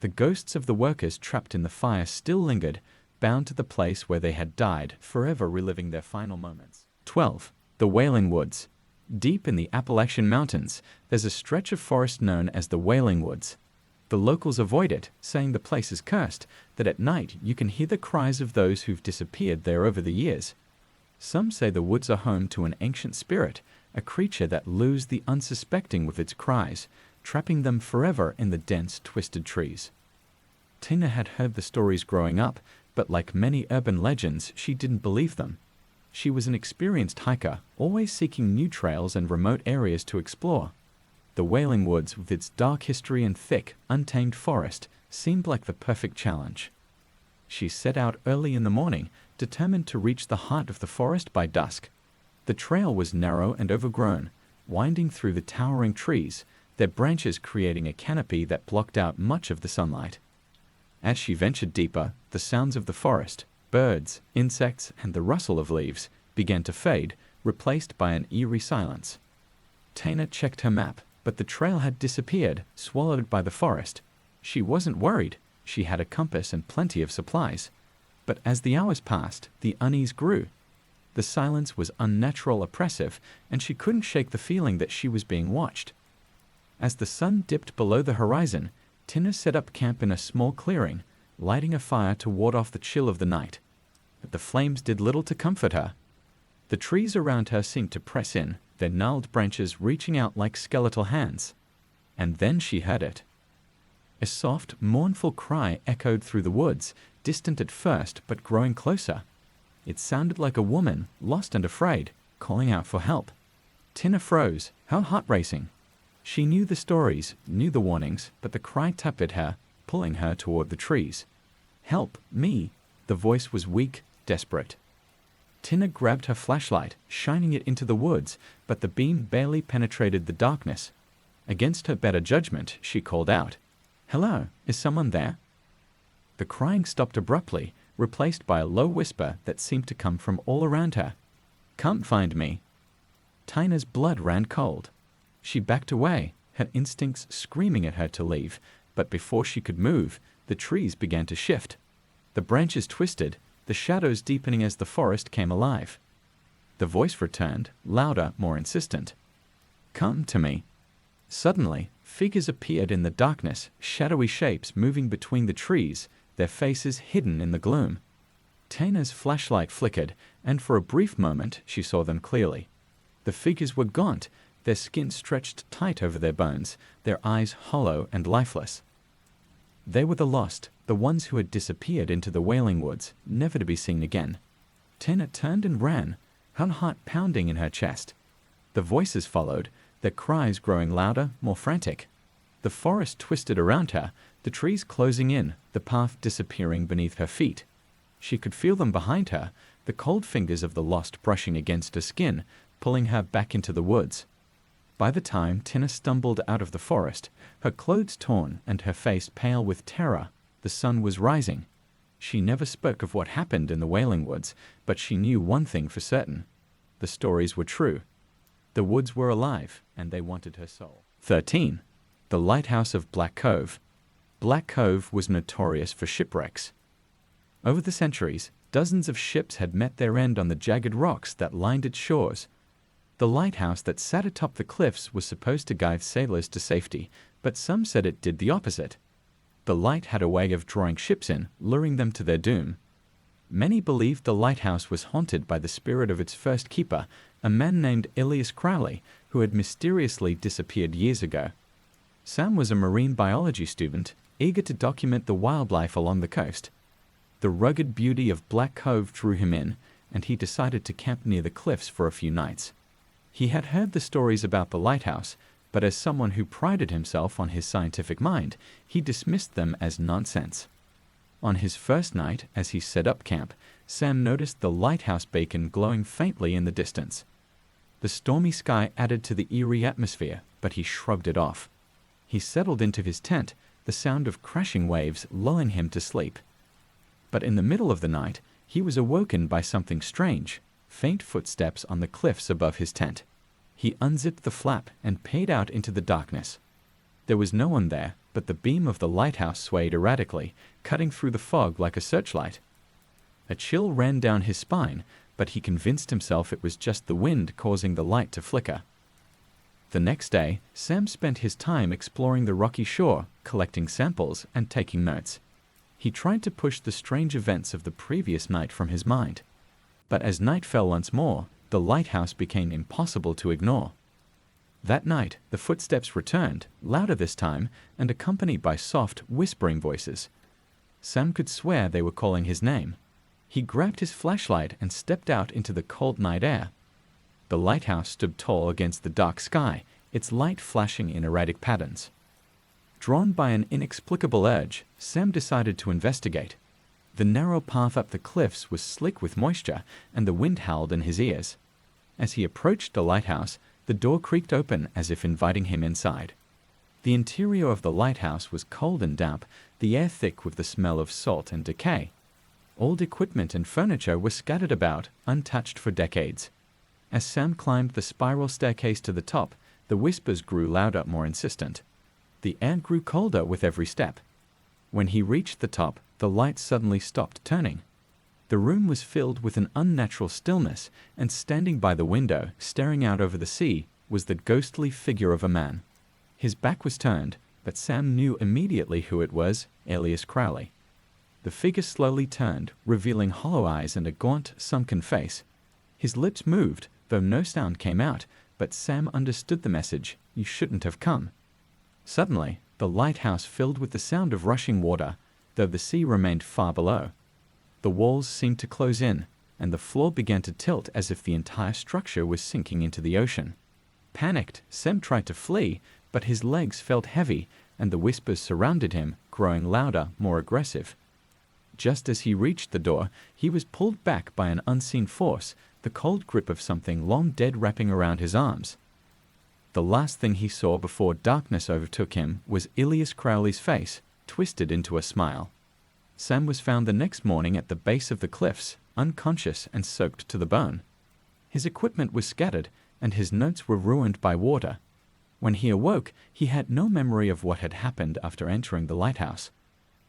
The ghosts of the workers trapped in the fire still lingered, bound to the place where they had died, forever reliving their final moments. 12. The Wailing Woods. Deep in the Appalachian Mountains, there's a stretch of forest known as the Wailing Woods. The locals avoid it, saying the place is cursed, that at night you can hear the cries of those who've disappeared there over the years. Some say the woods are home to an ancient spirit, a creature that lures the unsuspecting with its cries, trapping them forever in the dense, twisted trees. Tina had heard the stories growing up, but like many urban legends, she didn't believe them. She was an experienced hiker, always seeking new trails and remote areas to explore. The Wailing Woods, with its dark history and thick, untamed forest, seemed like the perfect challenge. She set out early in the morning, determined to reach the heart of the forest by dusk. The trail was narrow and overgrown, winding through the towering trees, their branches creating a canopy that blocked out much of the sunlight. As she ventured deeper, the sounds of the forest, birds, insects, and the rustle of leaves began to fade, replaced by an eerie silence. Tina checked her map, but the trail had disappeared, swallowed by the forest. She wasn't worried. She had a compass and plenty of supplies. But as the hours passed, the unease grew. The silence was unnatural, oppressive, and she couldn't shake the feeling that she was being watched. As the sun dipped below the horizon, Tina set up camp in a small clearing, lighting a fire to ward off the chill of the night. But the flames did little to comfort her. The trees around her seemed to press in, their gnarled branches reaching out like skeletal hands. And then she heard it. A soft, mournful cry echoed through the woods, distant at first, but growing closer. It sounded like a woman, lost and afraid, calling out for help. Tina froze, her heart racing. She knew the stories, knew the warnings, but the cry tapped at her, pulling her toward the trees. "Help, me!" The voice was weak, desperate. Tina grabbed her flashlight, shining it into the woods, but the beam barely penetrated the darkness. Against her better judgment, she called out, "Hello, is someone there?" The crying stopped abruptly, replaced by a low whisper that seemed to come from all around her. "Come find me." Tina's blood ran cold. She backed away, her instincts screaming at her to leave, but before she could move, the trees began to shift. The branches twisted, the shadows deepening as the forest came alive. The voice returned, louder, more insistent. "Come to me." Suddenly, figures appeared in the darkness, shadowy shapes moving between the trees, their faces hidden in the gloom. Tana's flashlight flickered, and for a brief moment she saw them clearly. The figures were gaunt, their skin stretched tight over their bones, their eyes hollow and lifeless. They were the lost, the ones who had disappeared into the Wailing Woods, never to be seen again. Tana turned and ran, her heart pounding in her chest. The voices followed, their cries growing louder, more frantic. The forest twisted around her, the trees closing in, the path disappearing beneath her feet. She could feel them behind her, the cold fingers of the lost brushing against her skin, pulling her back into the woods. By the time Tina stumbled out of the forest, her clothes torn and her face pale with terror, the sun was rising. She never spoke of what happened in the Wailing Woods, but she knew one thing for certain. The stories were true. The woods were alive, and they wanted her soul. 13. The Lighthouse of Black Cove. Black Cove was notorious for shipwrecks. Over the centuries, dozens of ships had met their end on the jagged rocks that lined its shores. The lighthouse that sat atop the cliffs was supposed to guide sailors to safety, but some said it did the opposite. The light had a way of drawing ships in, luring them to their doom. Many believed the lighthouse was haunted by the spirit of its first keeper, a man named Elias Crowley, who had mysteriously disappeared years ago. Sam was a marine biology student, eager to document the wildlife along the coast. The rugged beauty of Black Cove drew him in, and he decided to camp near the cliffs for a few nights. He had heard the stories about the lighthouse, but as someone who prided himself on his scientific mind, he dismissed them as nonsense. On his first night, as he set up camp, Sam noticed the lighthouse beacon glowing faintly in the distance. The stormy sky added to the eerie atmosphere, but he shrugged it off. He settled into his tent, the sound of crashing waves lulling him to sleep. But in the middle of the night, he was awoken by something strange, faint footsteps on the cliffs above his tent. He unzipped the flap and peered out into the darkness. There was no one there, but the beam of the lighthouse swayed erratically, cutting through the fog like a searchlight. A chill ran down his spine, but he convinced himself it was just the wind causing the light to flicker. The next day, Sam spent his time exploring the rocky shore, collecting samples and taking notes. He tried to push the strange events of the previous night from his mind. But as night fell once more, the lighthouse became impossible to ignore. That night, the footsteps returned, louder this time, and accompanied by soft, whispering voices. Sam could swear they were calling his name. He grabbed his flashlight and stepped out into the cold night air. The lighthouse stood tall against the dark sky, its light flashing in erratic patterns. Drawn by an inexplicable urge, Sam decided to investigate. The narrow path up the cliffs was slick with moisture, and the wind howled in his ears. As he approached the lighthouse, the door creaked open as if inviting him inside. The interior of the lighthouse was cold and damp, the air thick with the smell of salt and decay. Old equipment and furniture were scattered about, untouched for decades. As Sam climbed the spiral staircase to the top, the whispers grew louder, more insistent. The air grew colder with every step. When he reached the top, the light suddenly stopped turning. The room was filled with an unnatural stillness, and standing by the window, staring out over the sea, was the ghostly figure of a man. His back was turned, but Sam knew immediately who it was, Elias Crowley. The figure slowly turned, revealing hollow eyes and a gaunt, sunken face. His lips moved, though no sound came out, but Sam understood the message, "You shouldn't have come." Suddenly, the lighthouse filled with the sound of rushing water, though the sea remained far below. The walls seemed to close in, and the floor began to tilt as if the entire structure was sinking into the ocean. Panicked, Sam tried to flee, but his legs felt heavy, and the whispers surrounded him, growing louder, more aggressive. Just as he reached the door, he was pulled back by an unseen force, the cold grip of something long dead wrapping around his arms. The last thing he saw before darkness overtook him was Elias Crowley's face, twisted into a smile. Sam was found the next morning at the base of the cliffs, unconscious and soaked to the bone. His equipment was scattered, and his notes were ruined by water. When he awoke, he had no memory of what had happened after entering the lighthouse.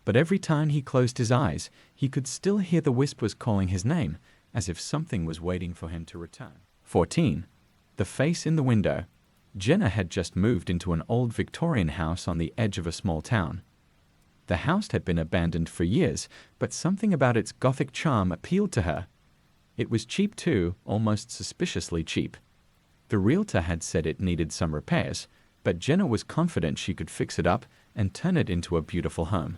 But every time he closed his eyes, he could still hear the whispers calling his name, as if something was waiting for him to return. 14. The face in the window. Jenna had just moved into an old Victorian house on the edge of a small town. The house had been abandoned for years, but something about its Gothic charm appealed to her. It was cheap too, almost suspiciously cheap. The realtor had said it needed some repairs, but Jenna was confident she could fix it up and turn it into a beautiful home.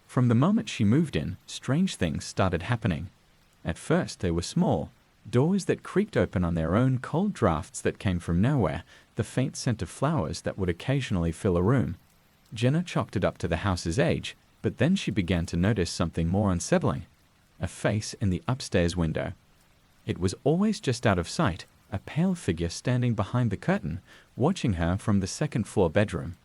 From the moment she moved in, strange things started happening. At first they were small, doors that creaked open on their own, cold drafts that came from nowhere, the faint scent of flowers that would occasionally fill a room. Jenna chalked it up to the house's age, but then she began to notice something more unsettling. A face in the upstairs window. It was always just out of sight, a pale figure standing behind the curtain, watching her from the second-floor bedroom.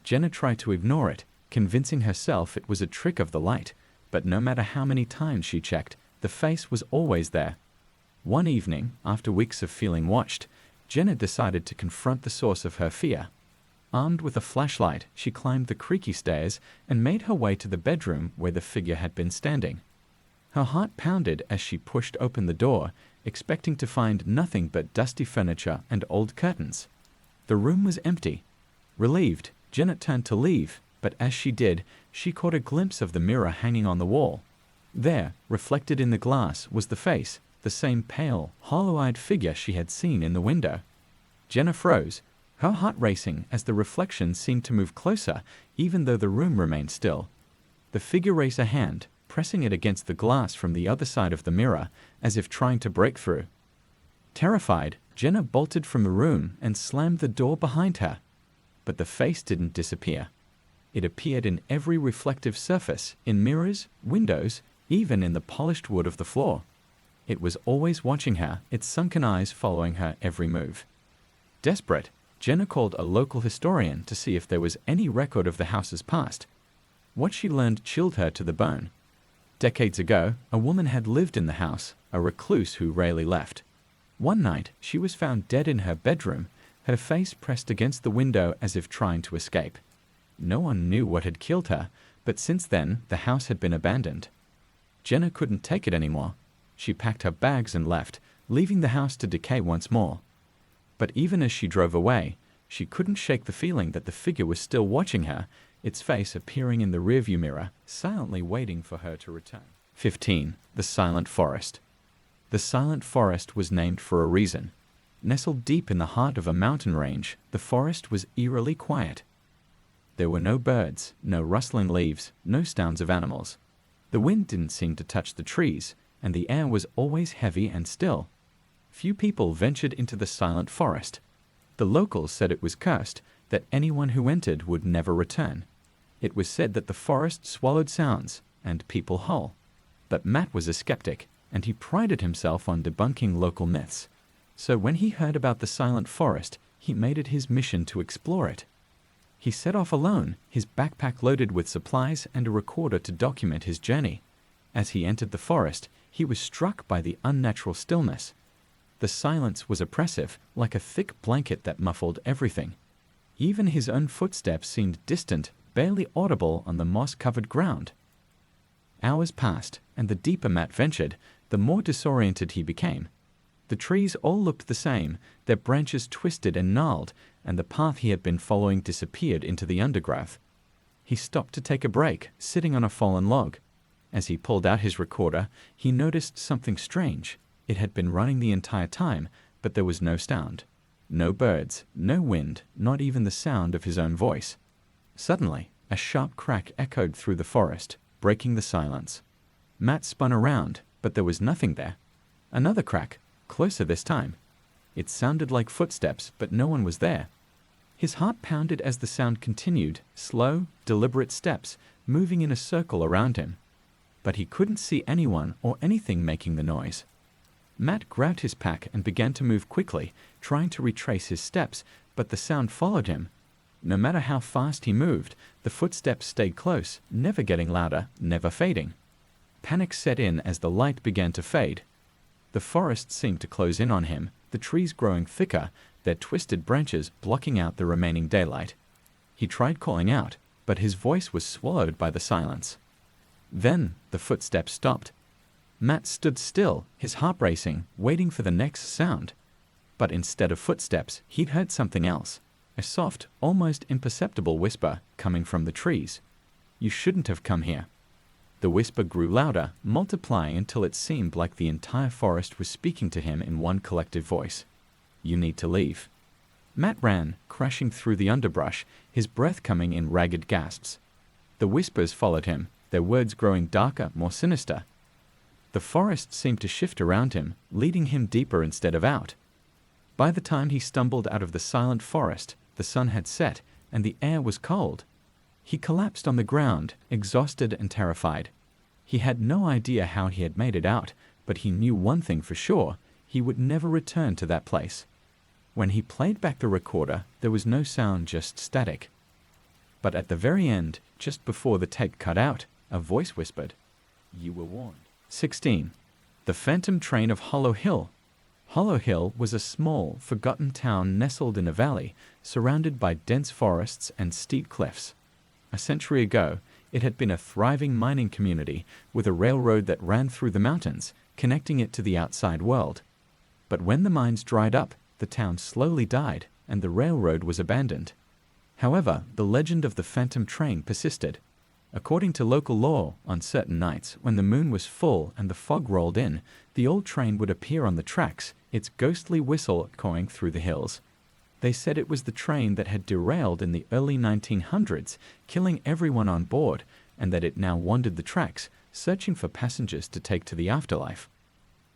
Jenna tried to ignore it, convincing herself it was a trick of the light, but no matter how many times she checked, the face was always there. One evening, after weeks of feeling watched, Jenna decided to confront the source of her fear. Armed with a flashlight, she climbed the creaky stairs and made her way to the bedroom where the figure had been standing. Her heart pounded as she pushed open the door, expecting to find nothing but dusty furniture and old curtains. The room was empty. Relieved, Jenna turned to leave, but as she did, she caught a glimpse of the mirror hanging on the wall. There, reflected in the glass, was the face, the same pale, hollow-eyed figure she had seen in the window. Jenna froze, her heart racing as the reflection seemed to move closer, even though the room remained still. The figure raised a hand, pressing it against the glass from the other side of the mirror, as if trying to break through. Terrified, Jenna bolted from the room and slammed the door behind her. But the face didn't disappear. It appeared in every reflective surface, in mirrors, windows, even in the polished wood of the floor. It was always watching her, its sunken eyes following her every move. Desperate, Jenna called a local historian to see if there was any record of the house's past. What she learned chilled her to the bone. Decades ago, a woman had lived in the house, a recluse who rarely left. One night, she was found dead in her bedroom, her face pressed against the window as if trying to escape. No one knew what had killed her, but since then, the house had been abandoned. Jenna couldn't take it anymore. She packed her bags and left, leaving the house to decay once more. But even as she drove away, she couldn't shake the feeling that the figure was still watching her, its face appearing in the rearview mirror, silently waiting for her to return. 15. The Silent Forest. The Silent Forest was named for a reason. Nestled deep in the heart of a mountain range, the forest was eerily quiet. There were no birds, no rustling leaves, no sounds of animals. The wind didn't seem to touch the trees, and the air was always heavy and still. Few people ventured into the silent forest. The locals said it was cursed, that anyone who entered would never return. It was said that the forest swallowed sounds, and people whole. But Matt was a skeptic, and he prided himself on debunking local myths. So when he heard about the silent forest, he made it his mission to explore it. He set off alone, his backpack loaded with supplies and a recorder to document his journey. As he entered the forest, he was struck by the unnatural stillness. The silence was oppressive, like a thick blanket that muffled everything. Even his own footsteps seemed distant, barely audible on the moss-covered ground. Hours passed, and the deeper Matt ventured, the more disoriented he became. The trees all looked the same, their branches twisted and gnarled, and the path he had been following disappeared into the undergrowth. He stopped to take a break, sitting on a fallen log. As he pulled out his recorder, he noticed something strange. It had been running the entire time, but there was no sound. No birds, no wind, not even the sound of his own voice. Suddenly, a sharp crack echoed through the forest, breaking the silence. Matt spun around, but there was nothing there. Another crack, closer this time. It sounded like footsteps, but no one was there. His heart pounded as the sound continued, slow, deliberate steps, moving in a circle around him. But he couldn't see anyone or anything making the noise. Matt grabbed his pack and began to move quickly, trying to retrace his steps, but the sound followed him. No matter how fast he moved, the footsteps stayed close, never getting louder, never fading. Panic set in as the light began to fade. The forest seemed to close in on him, the trees growing thicker, their twisted branches blocking out the remaining daylight. He tried calling out, but his voice was swallowed by the silence. Then the footsteps stopped. Matt stood still, his heart racing, waiting for the next sound. But instead of footsteps, he'd heard something else, a soft, almost imperceptible whisper coming from the trees. "You shouldn't have come here." The whisper grew louder, multiplying until it seemed like the entire forest was speaking to him in one collective voice. "You need to leave." Matt ran, crashing through the underbrush, his breath coming in ragged gasps. The whispers followed him, their words growing darker, more sinister. The forest seemed to shift around him, leading him deeper instead of out. By the time he stumbled out of the silent forest, the sun had set, and the air was cold. He collapsed on the ground, exhausted and terrified. He had no idea how he had made it out, but he knew one thing for sure: he would never return to that place. When he played back the recorder, there was no sound, just static. But at the very end, just before the tape cut out, a voice whispered, "You were warned." 16. The Phantom Train of Hollow Hill. Hollow Hill was a small, forgotten town nestled in a valley, surrounded by dense forests and steep cliffs. A century ago, it had been a thriving mining community with a railroad that ran through the mountains, connecting it to the outside world. But when the mines dried up, the town slowly died, and the railroad was abandoned. However, the legend of the Phantom Train persisted. According to local law, on certain nights, when the moon was full and the fog rolled in, the old train would appear on the tracks, its ghostly whistle echoing through the hills. They said it was the train that had derailed in the early 1900s, killing everyone on board, and that it now wandered the tracks, searching for passengers to take to the afterlife.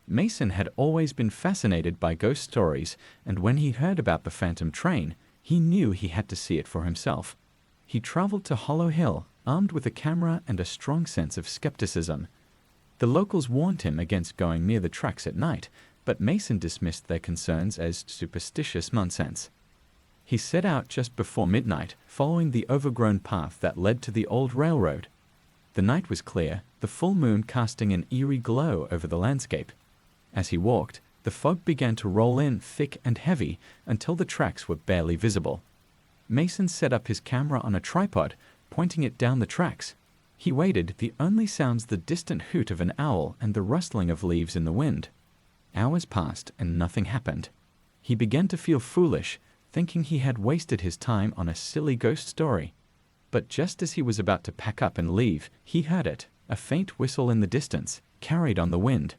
Mason had always been fascinated by ghost stories, and when he heard about the Phantom Train, he knew he had to see it for himself. He traveled to Hollow Hill, armed with a camera and a strong sense of skepticism. The locals warned him against going near the tracks at night, but Mason dismissed their concerns as superstitious nonsense. He set out just before midnight, following the overgrown path that led to the old railroad. The night was clear, the full moon casting an eerie glow over the landscape. As he walked, the fog began to roll in thick and heavy until the tracks were barely visible. Mason set up his camera on a tripod, pointing it down the tracks. He waited, the only sounds the distant hoot of an owl and the rustling of leaves in the wind. Hours passed and nothing happened. He began to feel foolish, thinking he had wasted his time on a silly ghost story. But just as he was about to pack up and leave, he heard it, a faint whistle in the distance, carried on the wind.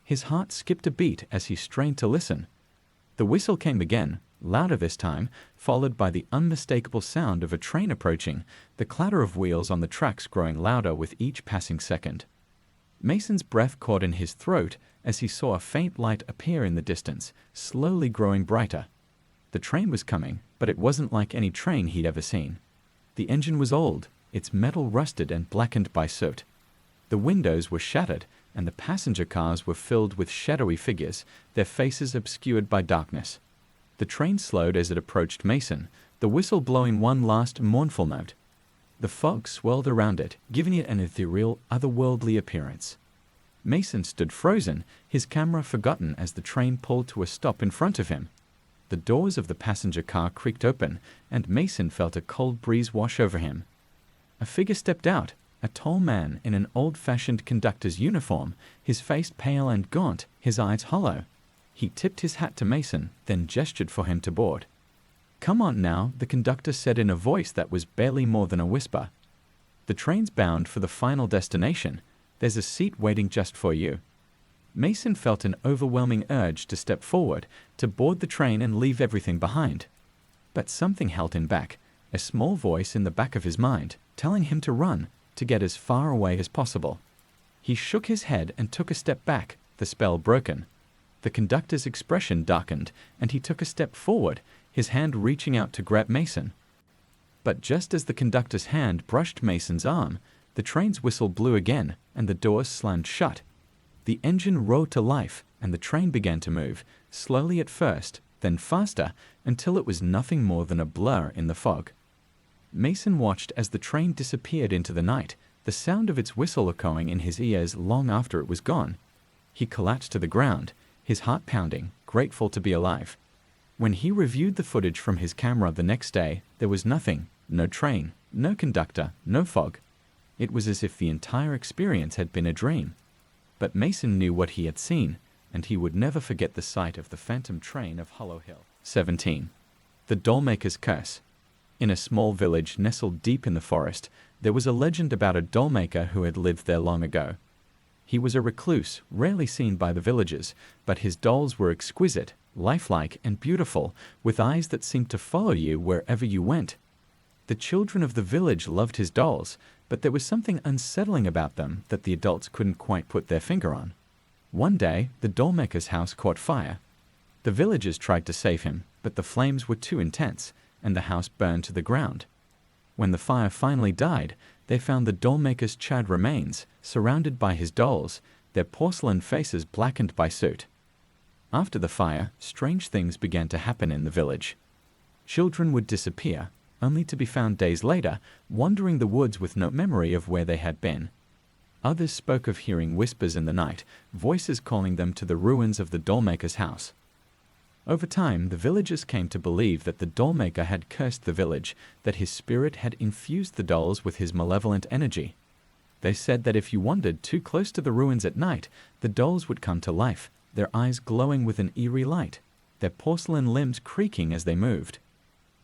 His heart skipped a beat as he strained to listen. The whistle came again, louder this time, followed by the unmistakable sound of a train approaching, the clatter of wheels on the tracks growing louder with each passing second. Mason's breath caught in his throat as he saw a faint light appear in the distance, slowly growing brighter. The train was coming, but it wasn't like any train he'd ever seen. The engine was old, its metal rusted and blackened by soot. The windows were shattered, and the passenger cars were filled with shadowy figures, their faces obscured by darkness. The train slowed as it approached Mason, the whistle blowing one last mournful note. The fog swirled around it, giving it an ethereal, otherworldly appearance. Mason stood frozen, his camera forgotten as the train pulled to a stop in front of him. The doors of the passenger car creaked open, and Mason felt a cold breeze wash over him. A figure stepped out, a tall man in an old-fashioned conductor's uniform, his face pale and gaunt, his eyes hollow. He tipped his hat to Mason, then gestured for him to board. "Come on now," the conductor said in a voice that was barely more than a whisper. "The train's bound for the final destination. There's a seat waiting just for you." Mason felt an overwhelming urge to step forward, to board the train and leave everything behind. But something held him back, a small voice in the back of his mind, telling him to run, to get as far away as possible. He shook his head and took a step back, the spell broken. The conductor's expression darkened, and he took a step forward, his hand reaching out to grab Mason. But just as the conductor's hand brushed Mason's arm, the train's whistle blew again, and the doors slammed shut. The engine roared to life, and the train began to move, slowly at first, then faster, until it was nothing more than a blur in the fog. Mason watched as the train disappeared into the night, the sound of its whistle echoing in his ears long after it was gone. He collapsed to the ground, his heart pounding, grateful to be alive. When he reviewed the footage from his camera the next day, there was nothing, no train, no conductor, no fog. It was as if the entire experience had been a dream. But Mason knew what he had seen, and he would never forget the sight of the phantom train of Hollow Hill. 17. The Dollmaker's Curse. In a small village nestled deep in the forest, there was a legend about a dollmaker who had lived there long ago. He was a recluse, rarely seen by the villagers, but his dolls were exquisite, lifelike, and beautiful, with eyes that seemed to follow you wherever you went. The children of the village loved his dolls, but there was something unsettling about them that the adults couldn't quite put their finger on. One day, the dollmaker's house caught fire. The villagers tried to save him, but the flames were too intense, and the house burned to the ground. When the fire finally died, they found the dollmaker's charred remains, surrounded by his dolls, their porcelain faces blackened by soot. After the fire, strange things began to happen in the village. Children would disappear, only to be found days later, wandering the woods with no memory of where they had been. Others spoke of hearing whispers in the night, voices calling them to the ruins of the dollmaker's house. Over time, the villagers came to believe that the dollmaker had cursed the village, that his spirit had infused the dolls with his malevolent energy. They said that if you wandered too close to the ruins at night, the dolls would come to life, their eyes glowing with an eerie light, their porcelain limbs creaking as they moved.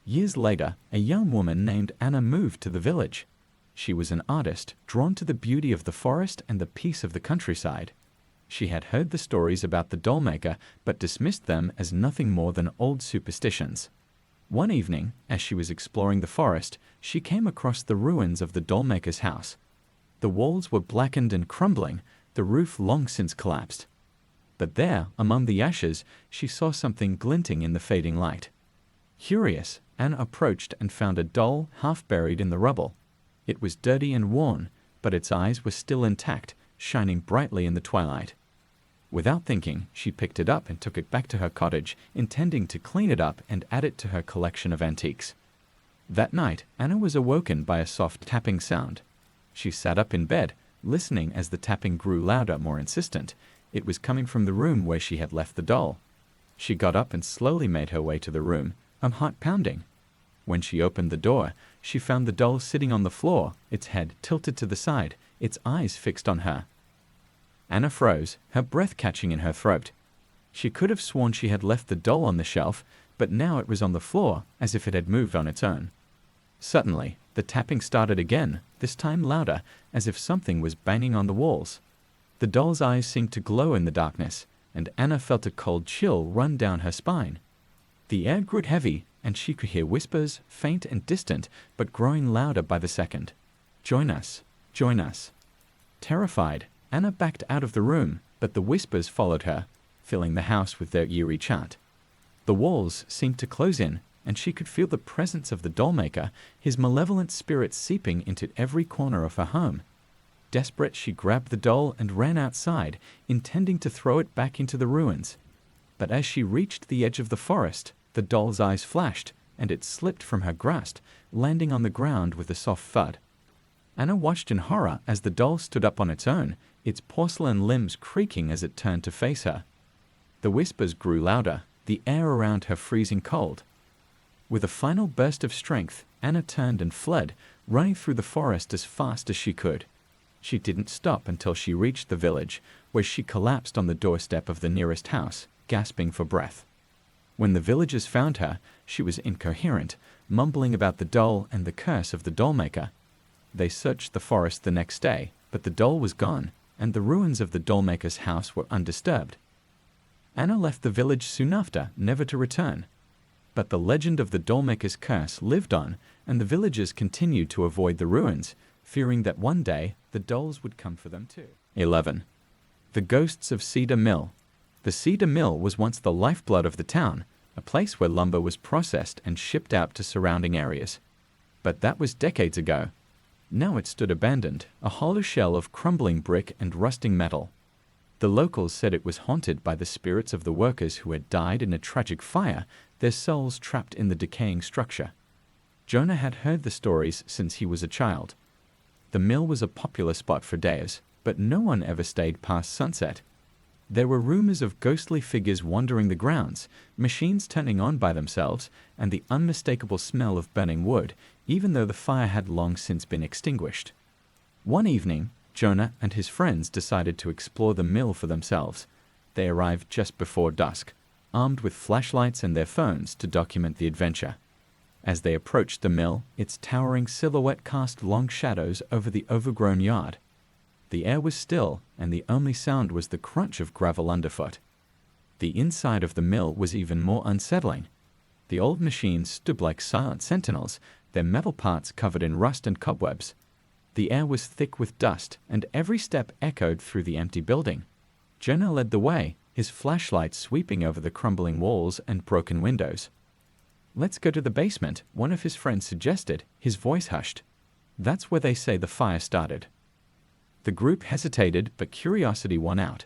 Years later, a young woman named Anna moved to the village. She was an artist, drawn to the beauty of the forest and the peace of the countryside. She had heard the stories about the dollmaker, but dismissed them as nothing more than old superstitions. One evening, as she was exploring the forest, she came across the ruins of the dollmaker's house. The walls were blackened and crumbling, the roof long since collapsed. But there, among the ashes, she saw something glinting in the fading light. Curious, Anna approached and found a doll half buried in the rubble. It was dirty and worn, but its eyes were still intact, shining brightly in the twilight. Without thinking, she picked it up and took it back to her cottage, intending to clean it up and add it to her collection of antiques. That night, Anna was awoken by a soft tapping sound. She sat up in bed, listening as the tapping grew louder, more insistent. It was coming from the room where she had left the doll. She got up and slowly made her way to the room, her heart pounding. When she opened the door, she found the doll sitting on the floor, its head tilted to the side, its eyes fixed on her. Anna froze, her breath catching in her throat. She could have sworn she had left the doll on the shelf, but now it was on the floor, as if it had moved on its own. Suddenly, the tapping started again, this time louder, as if something was banging on the walls. The doll's eyes seemed to glow in the darkness, and Anna felt a cold chill run down her spine. The air grew heavy, and she could hear whispers, faint and distant, but growing louder by the second. "Join us, join us." Terrified, Anna backed out of the room, but the whispers followed her, filling the house with their eerie chant. The walls seemed to close in, and she could feel the presence of the dollmaker, his malevolent spirit seeping into every corner of her home. Desperate, she grabbed the doll and ran outside, intending to throw it back into the ruins. But as she reached the edge of the forest, the doll's eyes flashed, and it slipped from her grasp, landing on the ground with a soft thud. Anna watched in horror as the doll stood up on its own, its porcelain limbs creaking as it turned to face her. The whispers grew louder, the air around her freezing cold. With a final burst of strength, Anna turned and fled, running through the forest as fast as she could. She didn't stop until she reached the village, where she collapsed on the doorstep of the nearest house, gasping for breath. When the villagers found her, she was incoherent, mumbling about the doll and the curse of the dollmaker. They searched the forest the next day, but the doll was gone, and the ruins of the dollmaker's house were undisturbed. Anna left the village soon after, never to return. But the legend of the dollmaker's curse lived on, and the villagers continued to avoid the ruins, fearing that one day the dolls would come for them too. 11. The Ghosts of Cedar Mill. The Cedar Mill was once the lifeblood of the town, a place where lumber was processed and shipped out to surrounding areas. But that was decades ago. Now it stood abandoned, a hollow shell of crumbling brick and rusting metal. The locals said it was haunted by the spirits of the workers who had died in a tragic fire, their souls trapped in the decaying structure. Jonah had heard the stories since he was a child. The mill was a popular spot for days, but no one ever stayed past sunset. There were rumors of ghostly figures wandering the grounds, machines turning on by themselves, and the unmistakable smell of burning wood, even though the fire had long since been extinguished. One evening, Jonah and his friends decided to explore the mill for themselves. They arrived just before dusk, armed with flashlights and their phones to document the adventure. As they approached the mill, its towering silhouette cast long shadows over the overgrown yard. The air was still, and the only sound was the crunch of gravel underfoot. The inside of the mill was even more unsettling. The old machines stood like silent sentinels, their metal parts covered in rust and cobwebs. The air was thick with dust, and every step echoed through the empty building. Jonah led the way, his flashlight sweeping over the crumbling walls and broken windows. "Let's go to the basement," one of his friends suggested, his voice hushed. "That's where they say the fire started." The group hesitated, but curiosity won out.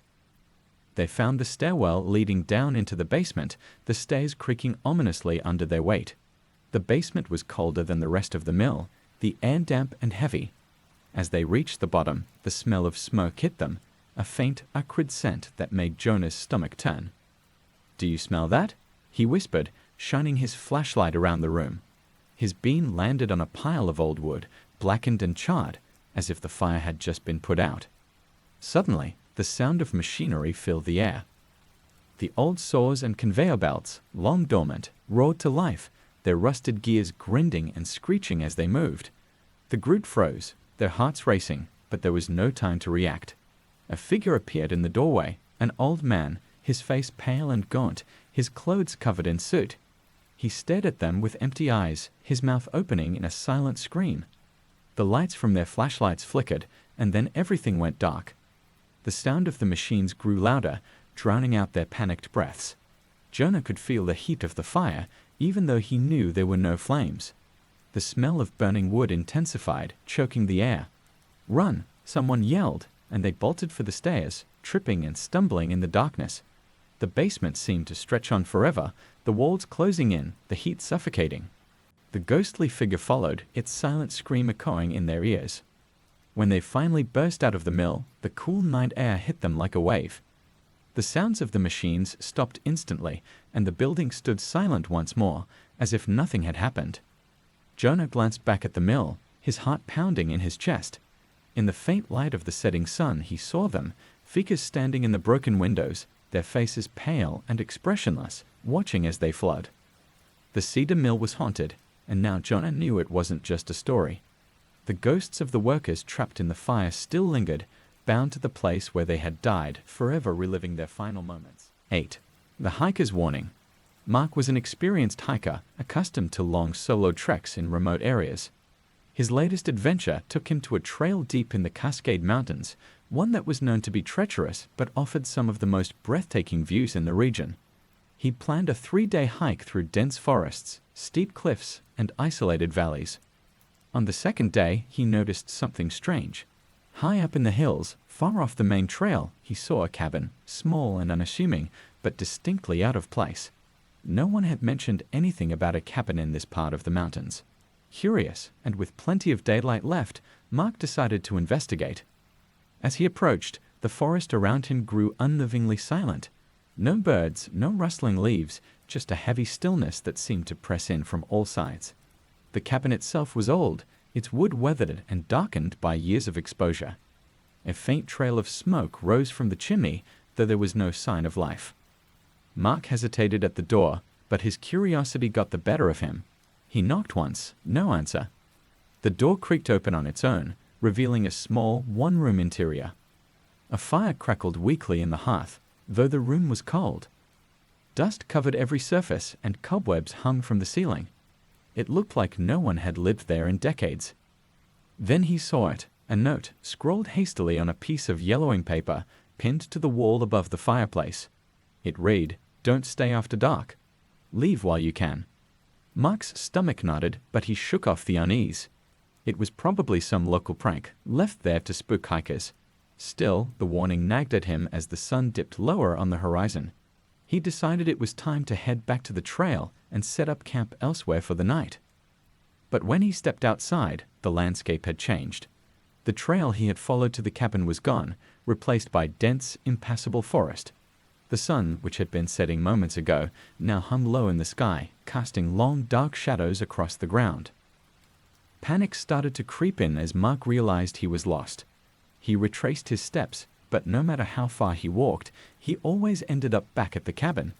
They found the stairwell leading down into the basement, the stairs creaking ominously under their weight. The basement was colder than the rest of the mill, the air damp and heavy. As they reached the bottom, the smell of smoke hit them, a faint, acrid scent that made Jonah's stomach turn. "Do you smell that?" he whispered, shining his flashlight around the room. His beam landed on a pile of old wood, blackened and charred, as if the fire had just been put out. Suddenly, the sound of machinery filled the air. The old saws and conveyor belts, long dormant, roared to life, their rusted gears grinding and screeching as they moved. The group froze, their hearts racing, but there was no time to react. A figure appeared in the doorway, an old man, his face pale and gaunt, his clothes covered in soot. He stared at them with empty eyes, his mouth opening in a silent scream. The lights from their flashlights flickered, and then everything went dark. The sound of the machines grew louder, drowning out their panicked breaths. Jonah could feel the heat of the fire, even though he knew there were no flames. The smell of burning wood intensified, choking the air. "Run!" someone yelled, and they bolted for the stairs, tripping and stumbling in the darkness. The basement seemed to stretch on forever, the walls closing in, the heat suffocating. The ghostly figure followed, its silent scream echoing in their ears. When they finally burst out of the mill, the cool night air hit them like a wave. The sounds of the machines stopped instantly, and the building stood silent once more, as if nothing had happened. Jonah glanced back at the mill, his heart pounding in his chest. In the faint light of the setting sun, he saw them, figures standing in the broken windows, their faces pale and expressionless, watching as they fled. The cedar mill was haunted, and now Jonah knew it wasn't just a story. The ghosts of the workers trapped in the fire still lingered, bound to the place where they had died, forever reliving their final moments. 8. The hiker's warning. Mark was an experienced hiker, accustomed to long solo treks in remote areas. His latest adventure took him to a trail deep in the Cascade Mountains, one that was known to be treacherous but offered some of the most breathtaking views in the region. He planned a 3-day hike through dense forests, steep cliffs, and isolated valleys. On the second day, he noticed something strange. High up in the hills, far off the main trail, he saw a cabin, small and unassuming, but distinctly out of place. No one had mentioned anything about a cabin in this part of the mountains. Curious, and with plenty of daylight left, Mark decided to investigate. As he approached, the forest around him grew unnervingly silent. No birds, no rustling leaves, just a heavy stillness that seemed to press in from all sides. The cabin itself was old, its wood weathered and darkened by years of exposure. A faint trail of smoke rose from the chimney, though there was no sign of life. Mark hesitated at the door, but his curiosity got the better of him. He knocked once, no answer. The door creaked open on its own, revealing a small, one-room interior. A fire crackled weakly in the hearth, though the room was cold. Dust covered every surface, and cobwebs hung from the ceiling. It looked like no one had lived there in decades. Then he saw it, a note scrawled hastily on a piece of yellowing paper pinned to the wall above the fireplace. It read, "Don't stay after dark. Leave while you can." Mark's stomach knotted, but he shook off the unease. It was probably some local prank, left there to spook hikers. Still, the warning nagged at him as the sun dipped lower on the horizon. He decided it was time to head back to the trail and set up camp elsewhere for the night. But when he stepped outside, the landscape had changed. The trail he had followed to the cabin was gone, replaced by dense, impassable forest. The sun, which had been setting moments ago, now hung low in the sky, casting long, dark shadows across the ground. Panic started to creep in as Mark realized he was lost. He retraced his steps, but no matter how far he walked, he always ended up back at the cabin.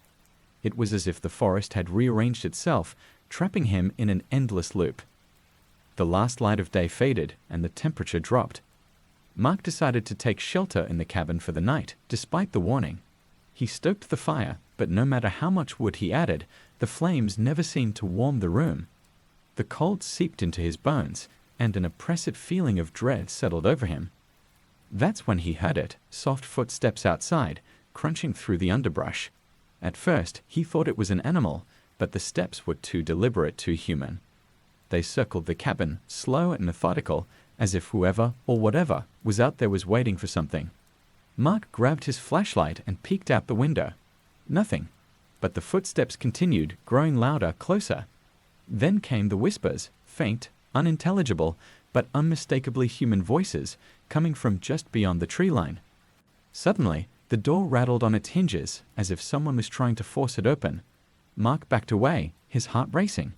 It was as if the forest had rearranged itself, trapping him in an endless loop. The last light of day faded, and the temperature dropped. Mark decided to take shelter in the cabin for the night, despite the warning. He stoked the fire, but no matter how much wood he added, the flames never seemed to warm the room. The cold seeped into his bones, and an oppressive feeling of dread settled over him. That's when he heard it, soft footsteps outside, crunching through the underbrush. At first, he thought it was an animal, but the steps were too deliberate, too human. They circled the cabin, slow and methodical, as if whoever or whatever was out there was waiting for something. Mark grabbed his flashlight and peeked out the window. Nothing. But the footsteps continued, growing louder, closer. Then came the whispers, faint, unintelligible, but unmistakably human voices, coming from just beyond the tree line. Suddenly, the door rattled on its hinges, as if someone was trying to force it open. Mark backed away, his heart racing.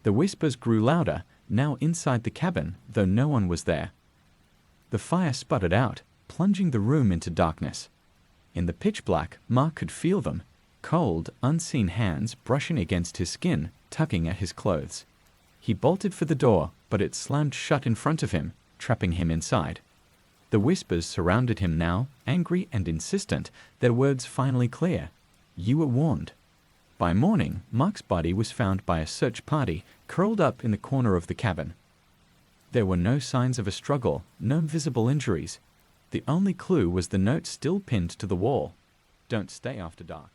The whispers grew louder, now inside the cabin, though no one was there. The fire sputtered out, plunging the room into darkness. In the pitch black, Mark could feel them, cold, unseen hands brushing against his skin, tugging at his clothes. He bolted for the door, but it slammed shut in front of him, trapping him inside. The whispers surrounded him now, angry and insistent, their words finally clear. You were warned. By morning, Mark's body was found by a search party, curled up in the corner of the cabin. There were no signs of a struggle, no visible injuries. The only clue was the note still pinned to the wall. Don't stay after dark.